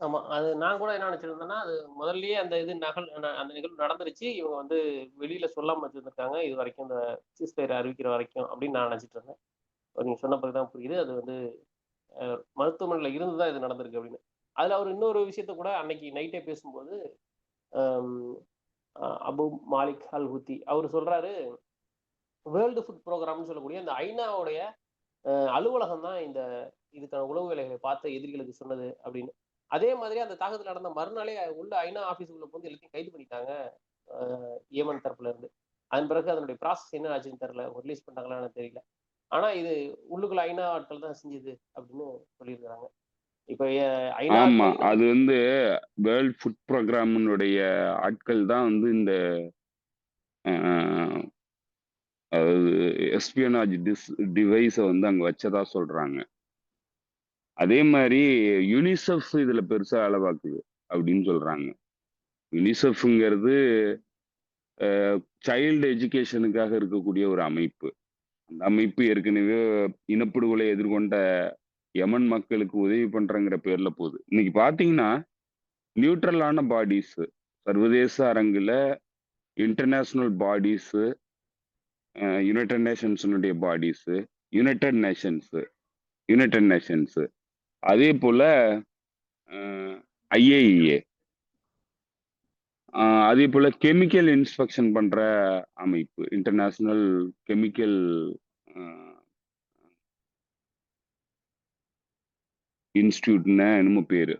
ஆமா. அது நான் கூட என்ன நினைச்சிருந்தேன்னா, அது முதல்லயே அந்த நிகழ்வு நடந்துருச்சு. இவங்க வந்து வெளியில சொல்லாம வச்சிருந்திருக்காங்க. இதுவரைக்கும் இந்த சீஸ்ஃபயர் அறிவிக்கிற வரைக்கும் அப்படின்னு நான் நினைச்சிட்டு இருந்தேன். நீங்க சொன்ன பிறகு தான் புரியுது. அது வந்து மருத்துவமனையில இருந்து தான் இது நடந்திருக்கு அப்படின்னு. அதுல அவர் இன்னொரு விஷயத்த கூட அன்னைக்கு நைட்டே பேசும்போது, அம் அபு மாலிக் அல் ஹூத்தி அவரு சொல்றாரு, வேர்ல்டு ஃபுட் ப்ரோகிராம்னு சொல்லக்கூடிய இந்த ஐநாவுடைய அலுவலகம் தான் இதுக்கான உணவு வேலைகளை பார்த்த எதிரிகளுக்கு சொன்னது அப்படின்னு. அதே மாதிரி அந்த தாக்குதல் நடந்த மறுநாளே உள்ள ஐநா ஆபீஸுக்குள்ள வந்து எல்லாத்தையும் கைது பண்ணிட்டாங்க ஏமன் தரப்புல இருந்து. அதன் பிறகு அதனுடைய ப்ராசஸ் என்ன ஆச்சுன்னு தெரியல. ரிலீஸ் பண்ணாங்களான்னு தெரியல. ஆனா இது உள்ளுக்குள்ள ஐநா ஆட்கள் தான் செஞ்சது அப்படின்னு சொல்லியிருக்காங்க. இப்ப ஐநா ஆமா. ஆட்கள் அது வந்து வேர்ல்ட் ஃபுட் புரோகிராமினுடைய ஆட்கள் தான் வந்து இந்த அ அதாவது எஸ்பியனாஜ் டிவைஸ வந்து அங்க வச்சதா சொல்றாங்க. அதே மாரி யுனிசெஃப் இதுல பெருசா வேல பாக்குது அப்படின்னு சொல்றாங்க. யுனிசெஃப்ங்கிறது சைல்டு எஜுகேஷனுக்காக இருக்கக்கூடிய ஒரு அமைப்பு. அந்த அமைப்பு ஏற்கனவே இனப்படுகொலை எதிர்கொண்ட யமன் மக்களுக்கு உதவி பண்றங்கிற பேர்ல போகுது. இன்னைக்கு பாத்தீங்கன்னா, நியூட்ரலான பாடிஸ் சர்வதேச அரங்குல இன்டர்நேஷனல் பாடிஸ், யுனைடெட் நேஷன்ஸினுடைய bodies, United Nations United Nations அதே போல ஐஏஇஏ, அதே போல கெமிக்கல் இன்ஸ்பெக்ஷன் பண்ற அமைப்பு இன்டர்நேஷனல் கெமிக்கல் இன்ஸ்டிடியூட்னு என்னமோ பேரு.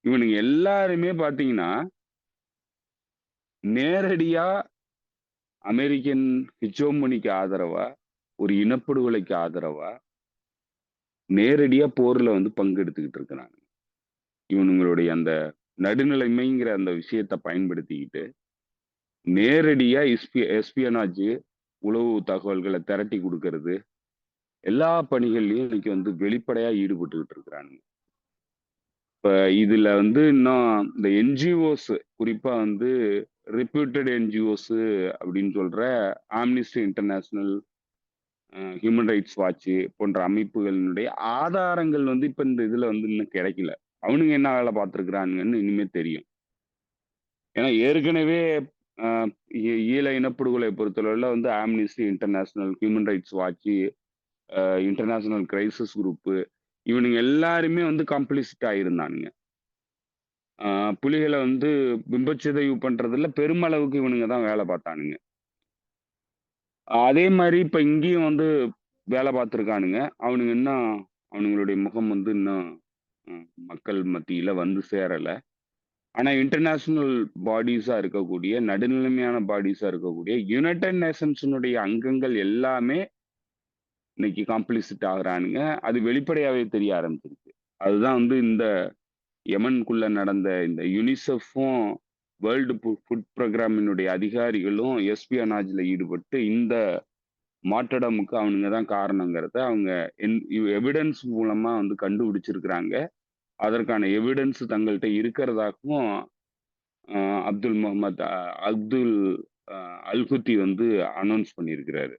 இவனுங்க எல்லாருமே பாத்தீங்கன்னா நேரடியா அமெரிக்கன் ஹிஜோமனிக்கு ஆதரவா, ஒரு இனப்படுகொலைக்கு ஆதரவா நேரடியா போர்ல வந்து பங்கெடுத்துக்கிட்டு இருக்கிறாங்க. இவனுங்களுடைய அந்த நடுநிலைமைங்கிற அந்த விஷயத்தை பயன்படுத்திக்கிட்டு நேரடியா எஸ்பியனாஜ், உளவு தகவல்களை திரட்டி கொடுக்கறது, எல்லா பணிகள்லயும் இன்னைக்கு வந்து வெளிப்படையா ஈடுபட்டுக்கிட்டு இருக்கிறாங்க. இப்ப இதுல வந்து இன்னும் இந்த என்ஜிஓஸ், குறிப்பா வந்து ரெப்யூட்டட் என்ஜிஓஸ் அப்படின்னு சொல்ற amnesty International, Human Rights watch போன்ற அமைப்புகளினுடைய ஆதாரங்கள் வந்து இப்ப இந்த இதுல வந்து இன்னும் கிடைக்கல. அவனுங்க என்ன வேலை பார்த்துருக்குறானுங்கன்னு இனிமே தெரியும். ஏன்னா ஏற்கனவே ஈழ இனப்படுகொலை பொறுத்தளவுல வந்து Amnesty International, Human Rights Watch, International Crisis Group, இவனுங்க எல்லாருமே வந்து கம்ப்ளிசிட் ஆயிருந்தானுங்க. புலிகளை வந்து பிம்பச்சிதைவு பண்றதுல பெருமளவுக்கு இவனுங்க தான் வேலை பார்த்தானுங்க. அதே மாதிரி இப்ப இங்கேயும் வந்து வேலை பார்த்துருக்கானுங்க. அவனுங்க இன்னும் அவனுங்களுடைய முகம் வந்து இன்னும் மக்கள் மத்தியில வந்து சேரல. ஆனா இன்டர்நேஷனல் பாடிஸா இருக்கக்கூடிய, நடுநிலைமையான பாடிஸா இருக்கக்கூடிய யுனைடெட் நேஷன்ஸினுடைய அங்கங்கள் எல்லாமே இன்னைக்கு காம்ப்ளிசிட் ஆகுறானுங்க. அது வெளிப்படையாவே தெரிய ஆரம்பிச்சிருக்கு. அதுதான் வந்து இந்த யமனுக்குள்ள நடந்த இந்த யுனிசெஃப்பும் வேர்ல்டு ஃபுட் ப்ரோக்ராமினுடைய அதிகாரிகளும் எஸ்பியனாஜ்ல ஈடுபட்டு இந்த மாற்றடமுக்கு அவனுங்க தான் காரணங்கிறத அவங்க எவிடன்ஸ் மூலமா வந்து கண்டுபிடிச்சிருக்கிறாங்க. அதற்கான எவிடன்ஸ் தங்கள்கிட்ட இருக்கிறதாகவும் அப்துல் முகமது அப்துல் அல்குத்தி வந்து அனௌன்ஸ் பண்ணியிருக்கிறாரு.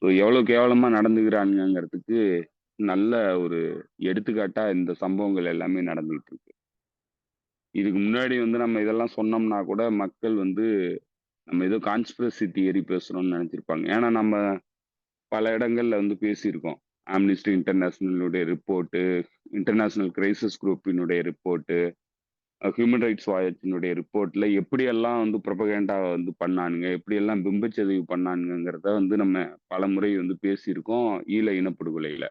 ஸோ எவ்வளவு கேவலமா நடந்துக்கிறானுங்கிறதுக்கு நல்ல ஒரு எடுத்துக்காட்டா இந்த சம்பவங்கள் எல்லாமே நடந்துகிட்டு இருக்கு. இதுக்கு முன்னாடி வந்து நம்ம இதெல்லாம் சொன்னோம்னா கூட மக்கள் வந்து நம்ம ஏதோ கான்ஸ்பிரசி தியரி பேசுறோம்னு நினைச்சிருப்பாங்க. ஏன்னா நம்ம பல இடங்கள்ல வந்து பேசியிருக்கோம். ஆம்னிஸ்டி இன்டர்நேஷனலுடைய ரிப்போர்ட்டு, இன்டர்நேஷனல் கிரைசிஸ் குரூப்பினுடைய ரிப்போர்ட்டு, ஹியூமன் ரைட்ஸ் வாட்சினுடைய ரிப்போர்ட்ல எப்படியெல்லாம் வந்து ப்ரொபகேண்டா வந்து பண்ணானுங்க, எப்படியெல்லாம் பிம்பச்செறிவு பண்ணானுங்கிறத வந்து நம்ம பல முறை வந்து பேசியிருக்கோம். ஈழ இனப்படுகொலையில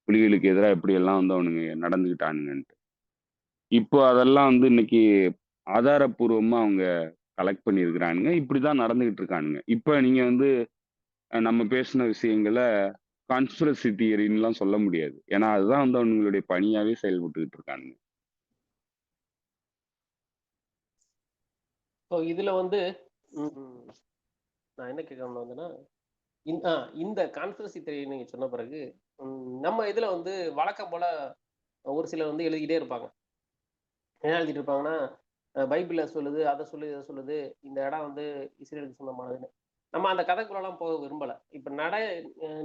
புலிகளுக்கு எதிராக எப்படியெல்லாம் வந்து அவனுங்க நடந்துக்கிட்டானுங்கன்ட்டு. இப்போ அதெல்லாம் வந்து இன்னைக்கு ஆதாரப்பூர்வமா அவங்க கலெக்ட் பண்ணியிருக்கிறானுங்க. இப்படிதான் நடந்துகிட்டு இருக்கானுங்க. இப்ப நீங்க வந்து நம்ம பேசின விஷயங்கள கான்ஸ்பிரசி தியரின்னுலாம் சொல்ல முடியாது. ஏன்னா அதுதான் வந்து அவங்களுடைய பணியாவே செயல்பட்டுக்கிட்டு இருக்கானுங்க. ஸோ இதுல வந்து நான் என்ன கேட்கணும்னு வந்தேன்னா, இந்த கான்ஸ்பிரசி தியரி நீங்க சொன்ன பிறகு நம்ம இதுல வந்து வழக்கம் போல ஒரு சிலர் வந்து எழுதிக்கிட்டே இருப்பாங்க. என்ன எழுதிட்டு இருப்பாங்கன்னா, பைபிள்ல சொல்லுது, அதை சொல்லுது, இதை சொல்லுது, இந்த இடம் வந்து இஸ்ரேலுக்கு சொந்தமானதுன்னு. நம்ம அந்த கதைக்குள்ளலாம் போக விரும்பல. இப்ப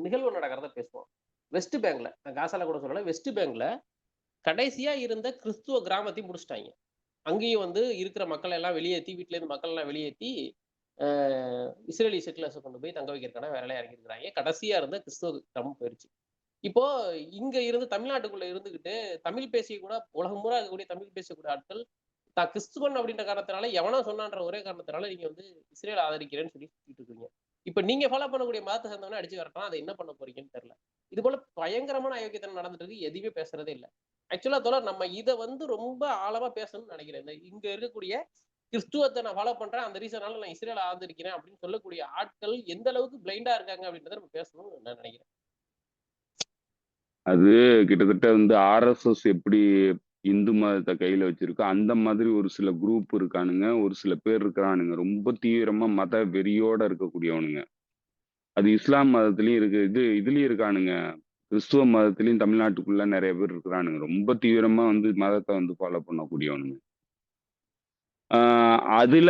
நிகழ்வு நடக்கிறத பேசுவோம். வெஸ்ட் பேங்க்ல, நான் காசால கூட சொல்லல, வெஸ்ட் பேங்க்ல கடைசியா இருந்த கிறிஸ்துவ கிராமத்தையும் முடிச்சிட்டாங்க. அங்கேயும் வந்து இருக்கிற மக்கள் எல்லாம் வெளியேற்றி, வீட்டுல இருந்து மக்கள் எல்லாம் வெளியேற்றி இஸ்ரேலி செட்டிலர்ஸை கொண்டு போய் தங்க வைக்கிறதுக்கான வேலையா இறங்கியிருக்கிறாங்க. கடைசியா இருந்த கிறிஸ்துவ கிராமம் போயிருச்சு. இப்போ இங்க இருந்து தமிழ்நாட்டுக்குள்ள இருந்துகிட்டு தமிழ் பேசிய கூட உலகம் பூரா இருக்கக்கூடிய தமிழ் பேசக்கூடிய ஆட்கள் தான் கிறிஸ்துவன் அப்படின்ற காரணத்தினால எவனோ சொன்னான்ற ஒரே காரணத்தினால நீங்க வந்து இஸ்ரேல் ஆதரிக்கிறேன்னு சொல்லி சொல்லிட்டு இருக்கீங்க. இப்ப நீங்க ஃபாலோ பண்ணக்கூடிய மதத்தை சேர்ந்தவனே அடிச்சு வரட்டும், அதை என்ன பண்ண போறீங்கன்னு தெரியல. இது போல பயங்கரமான அயோக்கியத்தனம் நடந்துட்டு இருக்கு. எதுவுமே பேசுறதே இல்லை. ஆக்சுவலா தோழர், நம்ம இதை வந்து ரொம்ப ஆழமா பேசணும்னு நினைக்கிறேன். இங்க இருக்கக்கூடிய கிறிஸ்துவத்தை நான் ஃபாலோ பண்றேன், அந்த ரீசனால நான் இஸ்ரேலை ஆதரிக்கிறேன் அப்படின்னு சொல்லக்கூடிய ஆட்கள் எந்த அளவுக்கு பிளைண்டா இருக்காங்க அப்படின்றத நம்ம பேசணும்னு நான் நினைக்கிறேன். அது கிட்டத்தட்ட வந்து ஆர்எஸ்எஸ் எப்படி இந்து மதத்தை கையில வச்சிருக்கோ அந்த மாதிரி ஒரு சில குரூப் இருக்கானுங்க, ஒரு சில பேர் இருக்கிறானுங்க ரொம்ப தீவிரமா மத வெறியோட இருக்கக்கூடியவனுங்க. அது இஸ்லாம் மதத்திலயும் இருக்கு, இதுலயும் இருக்கானுங்க, கிறிஸ்துவ மதத்திலயும் தமிழ்நாட்டுக்குள்ள நிறைய பேர் இருக்கிறானுங்க ரொம்ப தீவிரமா வந்து மதத்தை வந்து ஃபாலோ பண்ணக்கூடியவனுங்க. அதுல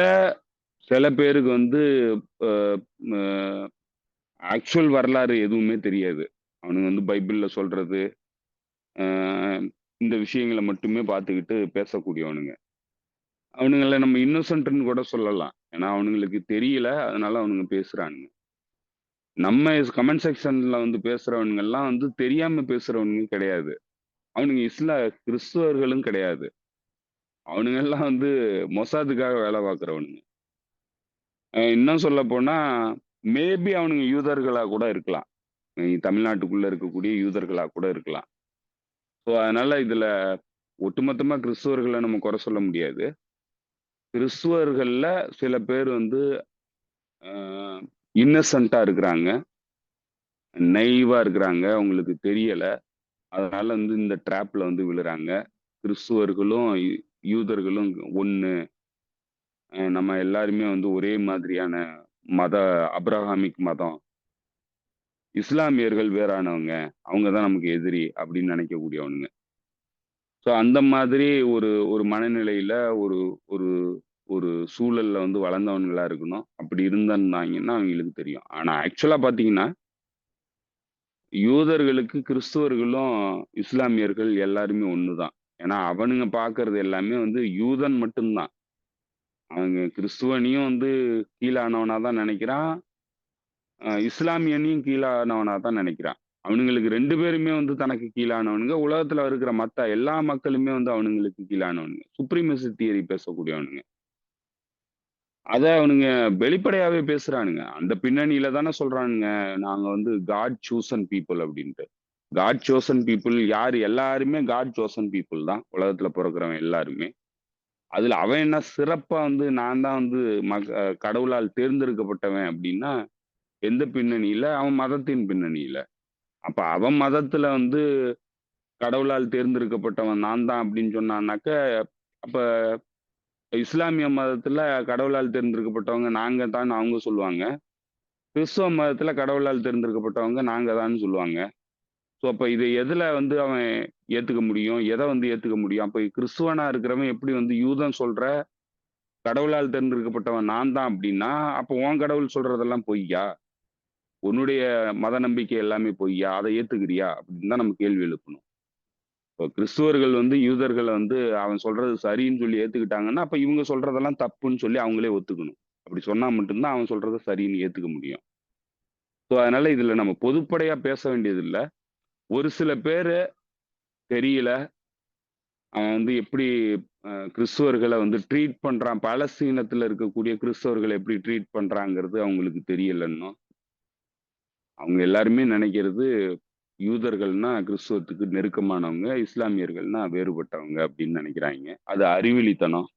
சில பேருக்கு வந்து ஆக்சுவல் வரலாறு எதுவுமே தெரியாது. அவனுங்க வந்து பைபிள்ல சொல்றது, அ இந்த விஷயங்கள மட்டுமே பார்த்துக்கிட்டு பேசக்கூடியவனுங்க. அவனுங்கள நம்ம இன்னோசென்ட்ன்னு கூட சொல்லலாம். ஏன்னா அவனுங்களுக்கு தெரியல. அதனால அவனுங்க பேசுறானுங்க. நம்ம கமெண்ட் செக்ஷன்ல வந்து பேசுறவனுங்கலாம் வந்து தெரியாம பேசுறவனுங்க கிடையாது. அவனுங்க கிறிஸ்துவர்களும் கிடையாது. அவனுங்கலாம் வந்து மொசாதுக்காக வேலை பார்க்கிறவனுங்க. இன்னும் சொல்லப்போனா, மேபி அவனுங்க யூதர்களா கூட இருக்கலாம். தமிழ்நாட்டுக்குள்ள இருக்கக்கூடிய யூதர்களா கூட இருக்கலாம். ஸோ அதனால இதுல ஒட்டுமொத்தமா கிறிஸ்துவர்கள நம்ம குறை சொல்ல முடியாது. கிறிஸ்துவர்கள்ல சில பேர் வந்து அ இன்னசென்ட்டா இருக்கிறாங்க. நைவா இருக்கிறாங்க. அவங்களுக்கு தெரியல. அதனால வந்து இந்த ட்ராப்ல வந்து விழுறாங்க. கிறிஸ்துவர்களும், யூதர்களும் ஒண்ணு. நம்ம எல்லாருமே வந்து ஒரே மாதிரியான மத அப்ரஹாமிக் மதம். இஸ்லாமியர்கள் வேறானவங்க. அவங்க தான் நமக்கு எதிரி அப்படின்னு நினைக்கக்கூடியவனுங்க. ஸோ அந்த மாதிரி ஒரு ஒரு மனநிலையில ஒரு ஒரு ஒரு சூழல்ல வந்து வளர்ந்தவன்களா இருக்கணும். அப்படி இருந்திருந்தாங்கன்னா அவங்களுக்கு தெரியும். ஆனா ஆக்சுவலா பார்த்தீங்கன்னா, யூதர்களுக்கு கிறிஸ்துவர்களும், இஸ்லாமியர்கள் எல்லாருமே ஒண்ணுதான். ஏன்னா அவனுங்க பார்க்கறது எல்லாமே வந்து யூதன் மட்டும் தான். அவனுங்க கிறிஸ்துவனையும் வந்து கீழானவனா தான் நினைக்கிறான். இஸ்லாமியனையும் கீழானவனா தான் நினைக்கிறான். அவனுங்களுக்கு 2 பேருமே வந்து தனக்கு கீழானவனுங்க. உலகத்துல இருக்கிற மத்த எல்லா மக்களுமே வந்து அவனுங்களுக்கு கீழானவனுங்க. Supremacy theory பேசக்கூடியவனுங்க. அத அவனுங்க வெளிப்படையாவே பேசுறானுங்க. அந்த பின்னணியில தானே சொல்றானுங்க, நாங்க வந்து காட் சூசன் பீப்பிள் அப்படின்ட்டு. காட் சோசன் பீப்பிள் யாரு? எல்லாருமே காட் சோசன் பீப்பிள் தான். உலகத்துல பொறக்கிறவன் எல்லாருமே. அதுல அவன் என்ன சிறப்பா வந்து நான் தான் வந்து கடவுளால் தேர்ந்தெடுக்கப்பட்டவன் அப்படின்னா, எந்த பின்னணியில? அவன் மதத்தின் பின்னணியில. அப்ப அவன் மதத்துல வந்து கடவுளால் தேர்ந்தெடுக்கப்பட்டவன் நான் தான் அப்படின்னு சொன்னான்னாக்க, அப்ப இஸ்லாமிய மதத்துல கடவுளால் தேர்ந்தெடுக்கப்பட்டவங்க நாங்க தான்னு அவங்க சொல்லுவாங்க. கிறிஸ்துவ மதத்துல கடவுளால் தேர்ந்தெடுக்கப்பட்டவங்க நாங்க தான்னு சொல்லுவாங்க. ஸோ அப்ப இத எதுல வந்து அவன் ஏத்துக்க முடியும்? எத வந்து ஏத்துக்க முடியும்? அப்ப கிறிஸ்துவனா இருக்கிறவன் எப்படி வந்து யூதன் சொல்ற கடவுளால் தேர்ந்தெடுக்கப்பட்டவன் நான் தான் அப்படின்னா, அப்ப உன் கடவுள் சொல்றதெல்லாம் பொய்யா? உன்னுடைய மத நம்பிக்கை எல்லாமே பொய்யா? அத ஏத்துக்கிறியா? அப்படின்னு தான் நம்ம கேள்வி எழுப்பணும். இப்போ கிறிஸ்துவர்கள் வந்து யூதர்கள வந்து அவன் சொல்றது சரின்னு சொல்லி ஏத்துக்கிட்டாங்கன்னா, அப்ப இவங்க சொல்றதெல்லாம் தப்புன்னு சொல்லி அவங்களே ஒத்துக்கணும். அப்படி சொன்னா மட்டும் தான் அவன் சொல்றத சரின்னு ஏத்துக்க முடியும். ஸோ அதனால இதுல நம்ம பொதுப்படையா பேச வேண்டியது இல்ல. ஒரு சில பேரு தெரியல. அவன் வந்து எப்படி கிறிஸ்துவர்கள வந்து ட்ரீட் பண்றான். பாலஸ்தீனத்துல இருக்கக்கூடிய கிறிஸ்தவர்கள எப்படி ட்ரீட் பண்றாங்கிறது அவங்களுக்கு தெரியல இன்னும். அவங்க எல்லாருமே நெனைக்கிறது, யூதர்கள்னா கிறிஸ்துவத்துக்கு நெருக்கமானவங்க, இஸ்லாமியர்கள்னா வேறுபட்டவங்க அப்படின்னு நெனைக்கிறாய்ங்க. அது அறிவிலித்தனம்.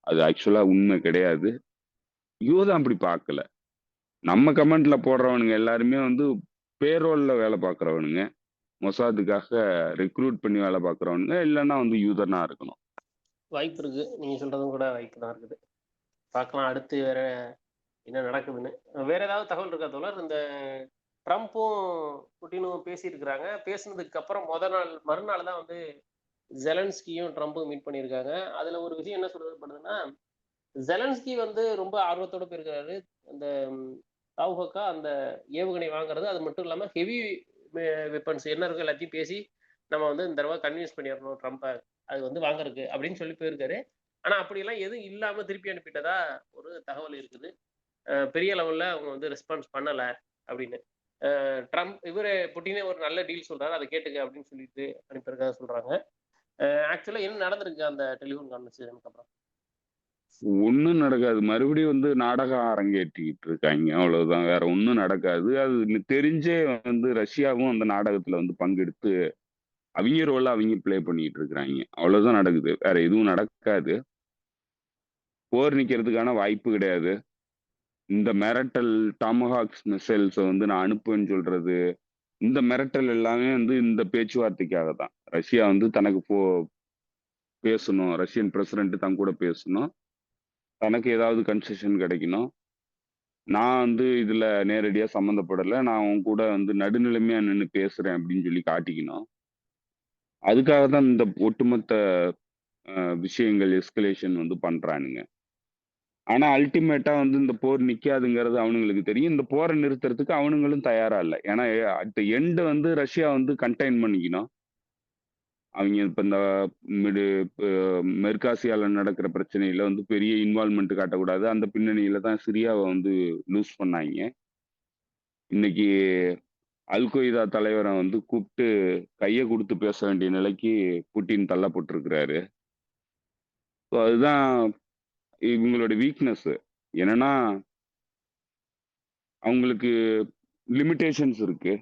அது ஆக்சுவலா உண்மை கிடையாது. யூதன் அப்படி பார்க்கல. நம்ம கமெண்ட்ல போடுறவனுங்க எல்லாருமே வந்து பேரோல்ல வேலை பார்க்கிறவனுங்க. மொசாதுக்காக ரெக்ரூட் பண்ணி வேலை பார்க்கிறவனுங்க. இல்லன்னா வந்து யூதனா இருக்கணும். வாய்ப்பு இருக்கு. நீங்க சொல்றதும் கூட வாய்ப்பு தான் இருக்குது. பார்க்கலாம் அடுத்து வேற என்ன நடக்குதுன்னு. வேற ஏதாவது தகவல் இருக்கா தோழர்? இந்த ட்ரம்ப்பும், புட்டினும் பேசியிருக்கிறாங்க. பேசுனதுக்கு அப்புறம் மறுநாள் தான் வந்து ஜெலன்ஸ்கியும் ட்ரம்ப்பும் மீட் பண்ணியிருக்காங்க. அதுல ஒரு விஷயம் என்ன சொல்லப்படுதுன்னா, ஜெலன்ஸ்கி வந்து ரொம்ப ஆர்வத்தோட போயிருக்காரு. அந்த தாவுகா அந்த ஏவுகணை வாங்குறது. அது மட்டும் இல்லாம ஹெவி வெப்பன்ஸ் என்ன இருக்கோ எல்லாத்தையும் பேசி நம்ம வந்து இந்த தடவை கன்வின்ஸ் பண்ணிடணும் ட்ரம்ப்பை அது வந்து வாங்குறதுக்கு அப்படின்னு சொல்லி போயிருக்காரு. ஆனா அப்படியெல்லாம் எதுவும் இல்லாம திருப்பி அனுப்பிட்டதா ஒரு தகவல் இருக்குது. பெரிய லெவல்ல அவங்க வந்து ரெஸ்பான்ஸ் பண்ணல அப்படின்னு. ட்ரம்ப் புட்டினே ஒரு நல்ல டீல் சொல்றாரு, அதை கேட்டுக்க அப்படின்னு சொல்லிட்டு அனுப்பியிருக்கா சொல்றாங்க. ஆக்சுவலா என்ன நடந்திருக்கு அந்த டெலிஃபோன் கான்வர்சேஷனுக்கு அப்புறம்? ஒண்ணும் நடக்காது. மறுபடியும் வந்து நாடகம் அரங்கேற்றிக்கிட்டு இருக்காய்ங்க. அவ்வளவுதான். வேற ஒண்ணும் நடக்காது. அது தெரிஞ்சே வந்து ரஷ்யாவும் அந்த நாடகத்துல வந்து பங்கெடுத்து, அவிங்க ரோல அவிங்க ப்ளே பண்ணிட்டு இருக்கிறாய்ங்க. அவ்வளவுதான் நடக்குது. வேற எதுவும் நடக்காது. போர் நிக்கிறதுக்கான வாய்ப்பு கிடையாது. இந்த மிரட்டல் டாமஹாக்ஸ் மிசைல்ஸ வந்து நான் அனுப்புவேன்னு சொல்றது, இந்த மிரட்டல் எல்லாமே வந்து இந்த பேச்சுவார்த்தைக்காக தான். ரஷ்யா வந்து தனக்கு பேசணும். ரஷ்யன் பிரசிடென்ட் தன் கூட பேசணும். தனக்கு ஏதாவது கன்செஷன் கிடைக்கணும். நான் வந்து இதுல நேரடியா சம்மந்தப்படல. நான் உன் கூட வந்து நடுநிலைமையா நின்னு பேசுறேன் அப்படின்னு சொல்லி காட்டிக்கணும். அதுக்காக தான் இந்த ஒட்டுமொத்த விஷயங்கள் எஸ்கலேஷன் வந்து பண்றானுங்க. ஆனா அல்டிமேட்டா வந்து இந்த போர் நிக்காதுங்கிறது அவனுங்களுக்கு தெரியும். இந்த போர நிறுத்துறதுக்கு அவனுங்களும் தயாரா இல்ல. ஏன்னா அட் த எண்ட் வந்து ரஷ்யா வந்து கன்டெயின் பண்ணிக்கணும். அவிங்க இப்ப இந்த மிடு ப மேற்காசியால நடக்கிற பிரச்சனையில வந்து பெரிய இன்வால்வ்மென்ட் காட்டக்கூடாது. அந்த பின்னணியில தான் சிரியாவ வந்து லூஸ் பண்ணாய்ங்க. இன்னைக்கு அல் கொய்தா தலைவர வந்து கூப்ட்டு கைய குடுத்து பேச வேண்டிய நிலைக்கு புட்டின் தள்ளப்பட்டிருக்கிறாரு. ஸோ அதுதான் இவங்களோட வீக்னஸ். என்னன்னா, அவங்களுக்கு லிமிட்டேஷன்ஸ் இருக்கு.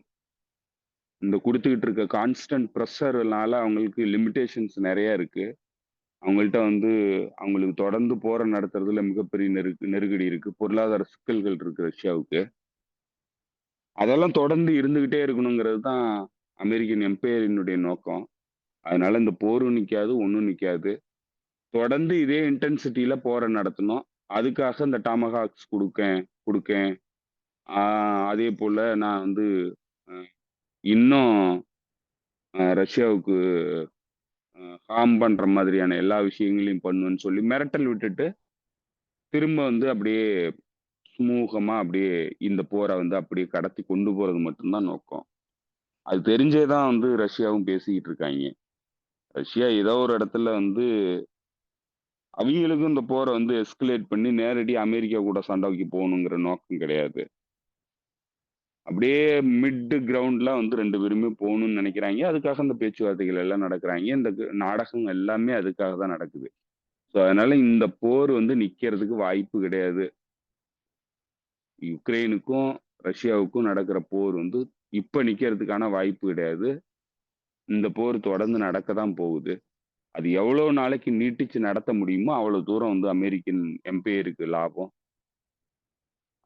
இந்த குடுத்துக்கிட்டு இருக்க கான்ஸ்டன்ட் பிரஷர்னால அவங்களுக்கு லிமிட்டேஷன்ஸ் நெறைய இருக்கு. அவங்கள்ட்ட வந்து அவங்களுக்கு தொடர்ந்து போரை நடத்துறதுல மிகப்பெரிய நெருக்கடி இருக்கு. பொருளாதார சிக்கல்கள் இருக்கு ரஷ்யாவுக்கு. அதெல்லாம் தொடர்ந்து இருந்துகிட்டே இருக்கணுங்கிறது தான் அமெரிக்கன் எம்பையரினுடைய நோக்கம். அதனால இந்த போரும் நிக்காது, ஒண்ணும் நிக்காது. தொடர்ந்து இதே இன்டென்சிட்டில போரை நடத்தணும். அதுக்காக இந்த டாமஹாக்ஸ் குடுக்கேன். ஆ அதேபோல நான் வந்து அ இன்னும் ரஷ்யாவுக்கு ஹார்ம் பண்ற மாதிரியான எல்லா விஷயங்களையும் பண்ணுவேன்னு சொல்லி மிரட்டல் விட்டுட்டு, திரும்ப வந்து அப்படியே சுமூகமா அப்படியே இந்த போர வந்து அப்படியே கடத்தி கொண்டு போறது மட்டும் தான் நோக்கம். அது தெரிஞ்சே தான் வந்து ரஷ்யாவும் பேசிக்கிட்டு இருக்காய்ங்க. ரஷ்யா ஏதோ ஒரு இடத்துல வந்து அவிங்களுக்கும் இந்த போர வந்து எஸ்கலேட் பண்ணி நேரடியா அமெரிக்கா கூட சண்டைக்கு போகணுங்கிற நோக்கம் கிடையாது. அப்படியே மிட் கிரவுண்ட்ல வந்து 2 பேருமே போணும்னு நெனைக்கிறாய்ங்க. அதுக்காக இந்த பேச்சுவார்த்தைகள் எல்லாம் நடக்குறாய்ங்க. இந்த நாடகம் எல்லாமே அதுக்காக தான் நடக்குது. ஸோ அதனால இந்த போர் வந்து நிக்கிறதுக்கு வாய்ப்பு கிடையாது. யுக்ரைனுக்கும், ரஷ்யாவுக்கும் நடக்கிற போர் வந்து இப்ப நிக்கிறதுக்கான வாய்ப்பு கிடையாது. இந்த போர் தொடர்ந்து நடக்க தான் போகுது. அது எவ்வளோ நாளைக்கு நீட்டிச்சு நடத்த முடியுமோ, அவ்வளோ தூரம் வந்து அமெரிக்கன் எம்பையருக்கு லாபம்.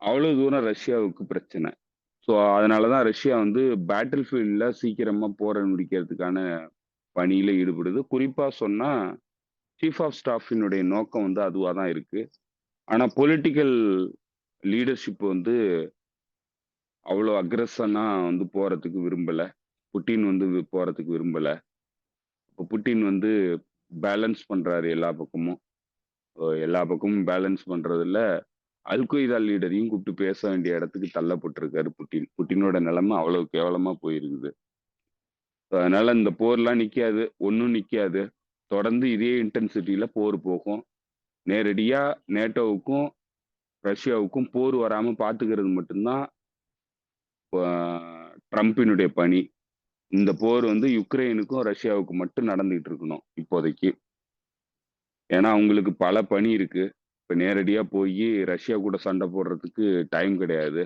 அவ்வளோ தூரம் ரஷ்யாவுக்கு பிரச்சனை. ஸோ அதனால தான் ரஷ்யா வந்து பேட்டில் ஃபீல்ட்ல சீக்கிரமா போர முடிக்கிறதுக்கான பணியில ஈடுபடுது. குறிப்பா சொன்னா, சீஃப் ஆஃப் ஸ்டாஃபினுடைய நோக்கம் வந்து அதுவா தான் இருக்கு. ஆனா பொலிட்டிக்கல் லீடர்ஷிப் வந்து அவ்வளோ அக்ரஸனா வந்து போறதுக்கு விரும்பல. புட்டின் வந்து போறதுக்கு விரும்பல. இப்ப புட்டின் வந்து பேலன்ஸ் பண்றாரு எல்லா பக்கமும். எல்லா பக்கமும் பேலன்ஸ் பண்றதுல, அல் கொய்தா லீடரையும் கூப்பிட்டு பேச வேண்டிய இடத்துக்கு தள்ளப்பட்டிருக்காரு புட்டின். புட்டினோட நிலைமை அவ்வளவு கேவலமா போயிருக்குது. அதனால இந்த போர்லாம் நிக்காது. ஒண்ணும் நிக்காது. தொடர்ந்து இதே இன்டென்சிட்டில போர் போகும். நேரடியா நேட்டோவுக்கும், ரஷ்யாவுக்கும் போர் வராம பார்த்துக்கிறது மட்டும் தான் ஆ ட்ரம்பினுடைய பணி. இந்த போர் வந்து யுக்ரைனுக்கும், ரஷ்யாவுக்கும் மட்டும் நடந்துகிட்டு இருக்கணும் இப்போதைக்கு. ஏன்னா, அவங்களுக்கு பல பணி இருக்கு. இப்ப நேரடியா போயி ரஷ்யா கூட சண்டை போடுறதுக்கு டைம் கிடையாது.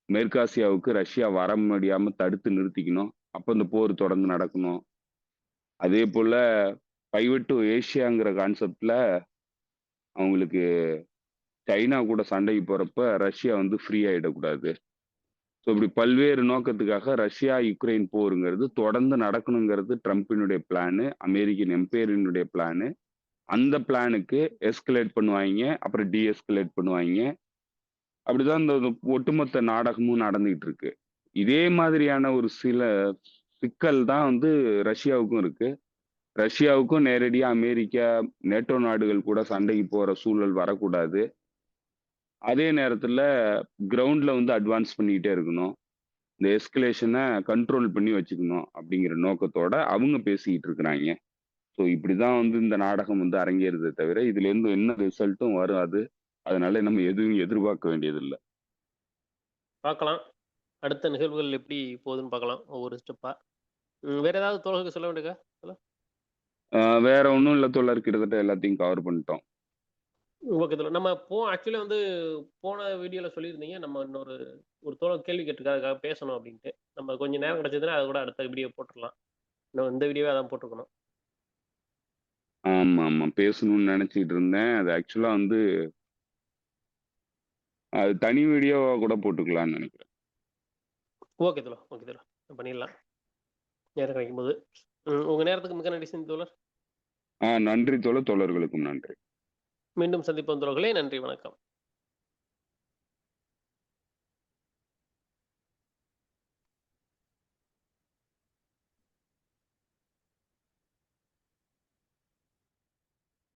மேற்காசியாவுக்கு ரஷ்யா வர முடியாம தடுத்து நிறுத்திக்கணும். அப்ப இந்த போர் தொடர்ந்து நடக்கணும். அதேபோல பைவட் டூ ஏசியாங்கிற கான்செப்ட்ல அவங்களுக்கு சைனா கூட சண்டைக்கு போறப்ப ரஷ்யா வந்து ஃப்ரீ ஆயிடக்கூடாது. ஸோ இப்படி பல்வேறு நோக்கத்துக்காக ரஷ்யா, யுக்ரைன் போருங்கிறது தொடர்ந்து நடக்கணுங்கிறது ட்ரம்பினுடைய பிளானு. அமெரிக்கன் எம்பையரினுடைய பிளானு. அந்த பிளானுக்கு எஸ்கலேட் பண்ணுவாய்ங்க. அப்புறம் எஸ்கலேட் பண்ணுவாய்ங்க. அப்படிதான் இந்த ஒட்டுமொத்த நாடகமும் நடந்துகிட்டு இருக்கு. இதே மாதிரியான ஒரு சில சிக்கல் தான் வந்து ரஷ்யாவுக்கும் இருக்கு. ரஷ்யாவுக்கும் நேரடியா அமெரிக்கா, நேட்டோ நாடுகள் கூட சண்டைக்கு போற சூழல் வரக்கூடாது. அதே நேரத்துல கிரவுண்ட்ல வந்து அட்வான்ஸ் பண்ணிக்கிட்டே இருக்கணும். இந்த எஸ்கலேஷன கண்ட்ரோல் பண்ணி வச்சுக்கணும் அப்படிங்கிற நோக்கத்தோட அவங்க பேசிக்கிட்டு இருக்கிறாய்ங்க. ஸோ இப்படிதான் வந்து இந்த நாடகம் வந்து அரங்கேறுதே தவிர, இதுலேருந்து என்ன ரிசல்ட்டும் வராது. அதனால நம்ம எதுவும் எதிர்பார்க்க வேண்டியதில்ல. பார்க்கலாம். அடுத்த நிகழ்வுகள் எப்படி போகுதுன்னு பார்க்கலாம். ஒவ்வொரு ஸ்டெப்பா. வேற ஏதாவது தோழருக்கு சொல்ல வேண்டியதா? சொல்ல வேற ஒண்ணும் இல்ல தோழர். கிட்டத்தட்ட எல்லாத்தையும் கவர் பண்ணிட்டோம். ஓகே தோழர். நம்ம ஆக்சுவலா வந்து போன வீடியோல சொல்லியிருந்தீங்க. நம்ம இன்னொரு ஒரு தோழர் கேள்வி கேட்டிருக்காரு. அதுக்காக பேசணும் அப்படின்ட்டு. நம்ம கொஞ்சம் நேரம் கிடைச்சதுன்னா, அத கூட அடுத்த வீடியோ போட்டுறலாம். இன்னும் இந்த வீடியோவே அதான் போட்டுருக்கணும். ஆமாமா. பேசணும்னு நெனச்சுக்கிட்டு இருந்தேன். அது ஆக்சுவலா வந்து அது தனி வீடியோவா கூட போட்டுக்கலாம்னு நெனைக்கிறேன். ஓகே தோழர். ஓகே தோழர். பண்ணிடலாம். நேரம் கிடைக்கும்போது. உங்க நேரத்துக்கு மிக்க நன்றி தோழர். நன்றி தோழர். தோழர்களுக்கும் நன்றி. மீண்டும் சந்திப்போம் தோழர்களே. நன்றி, வணக்கம்.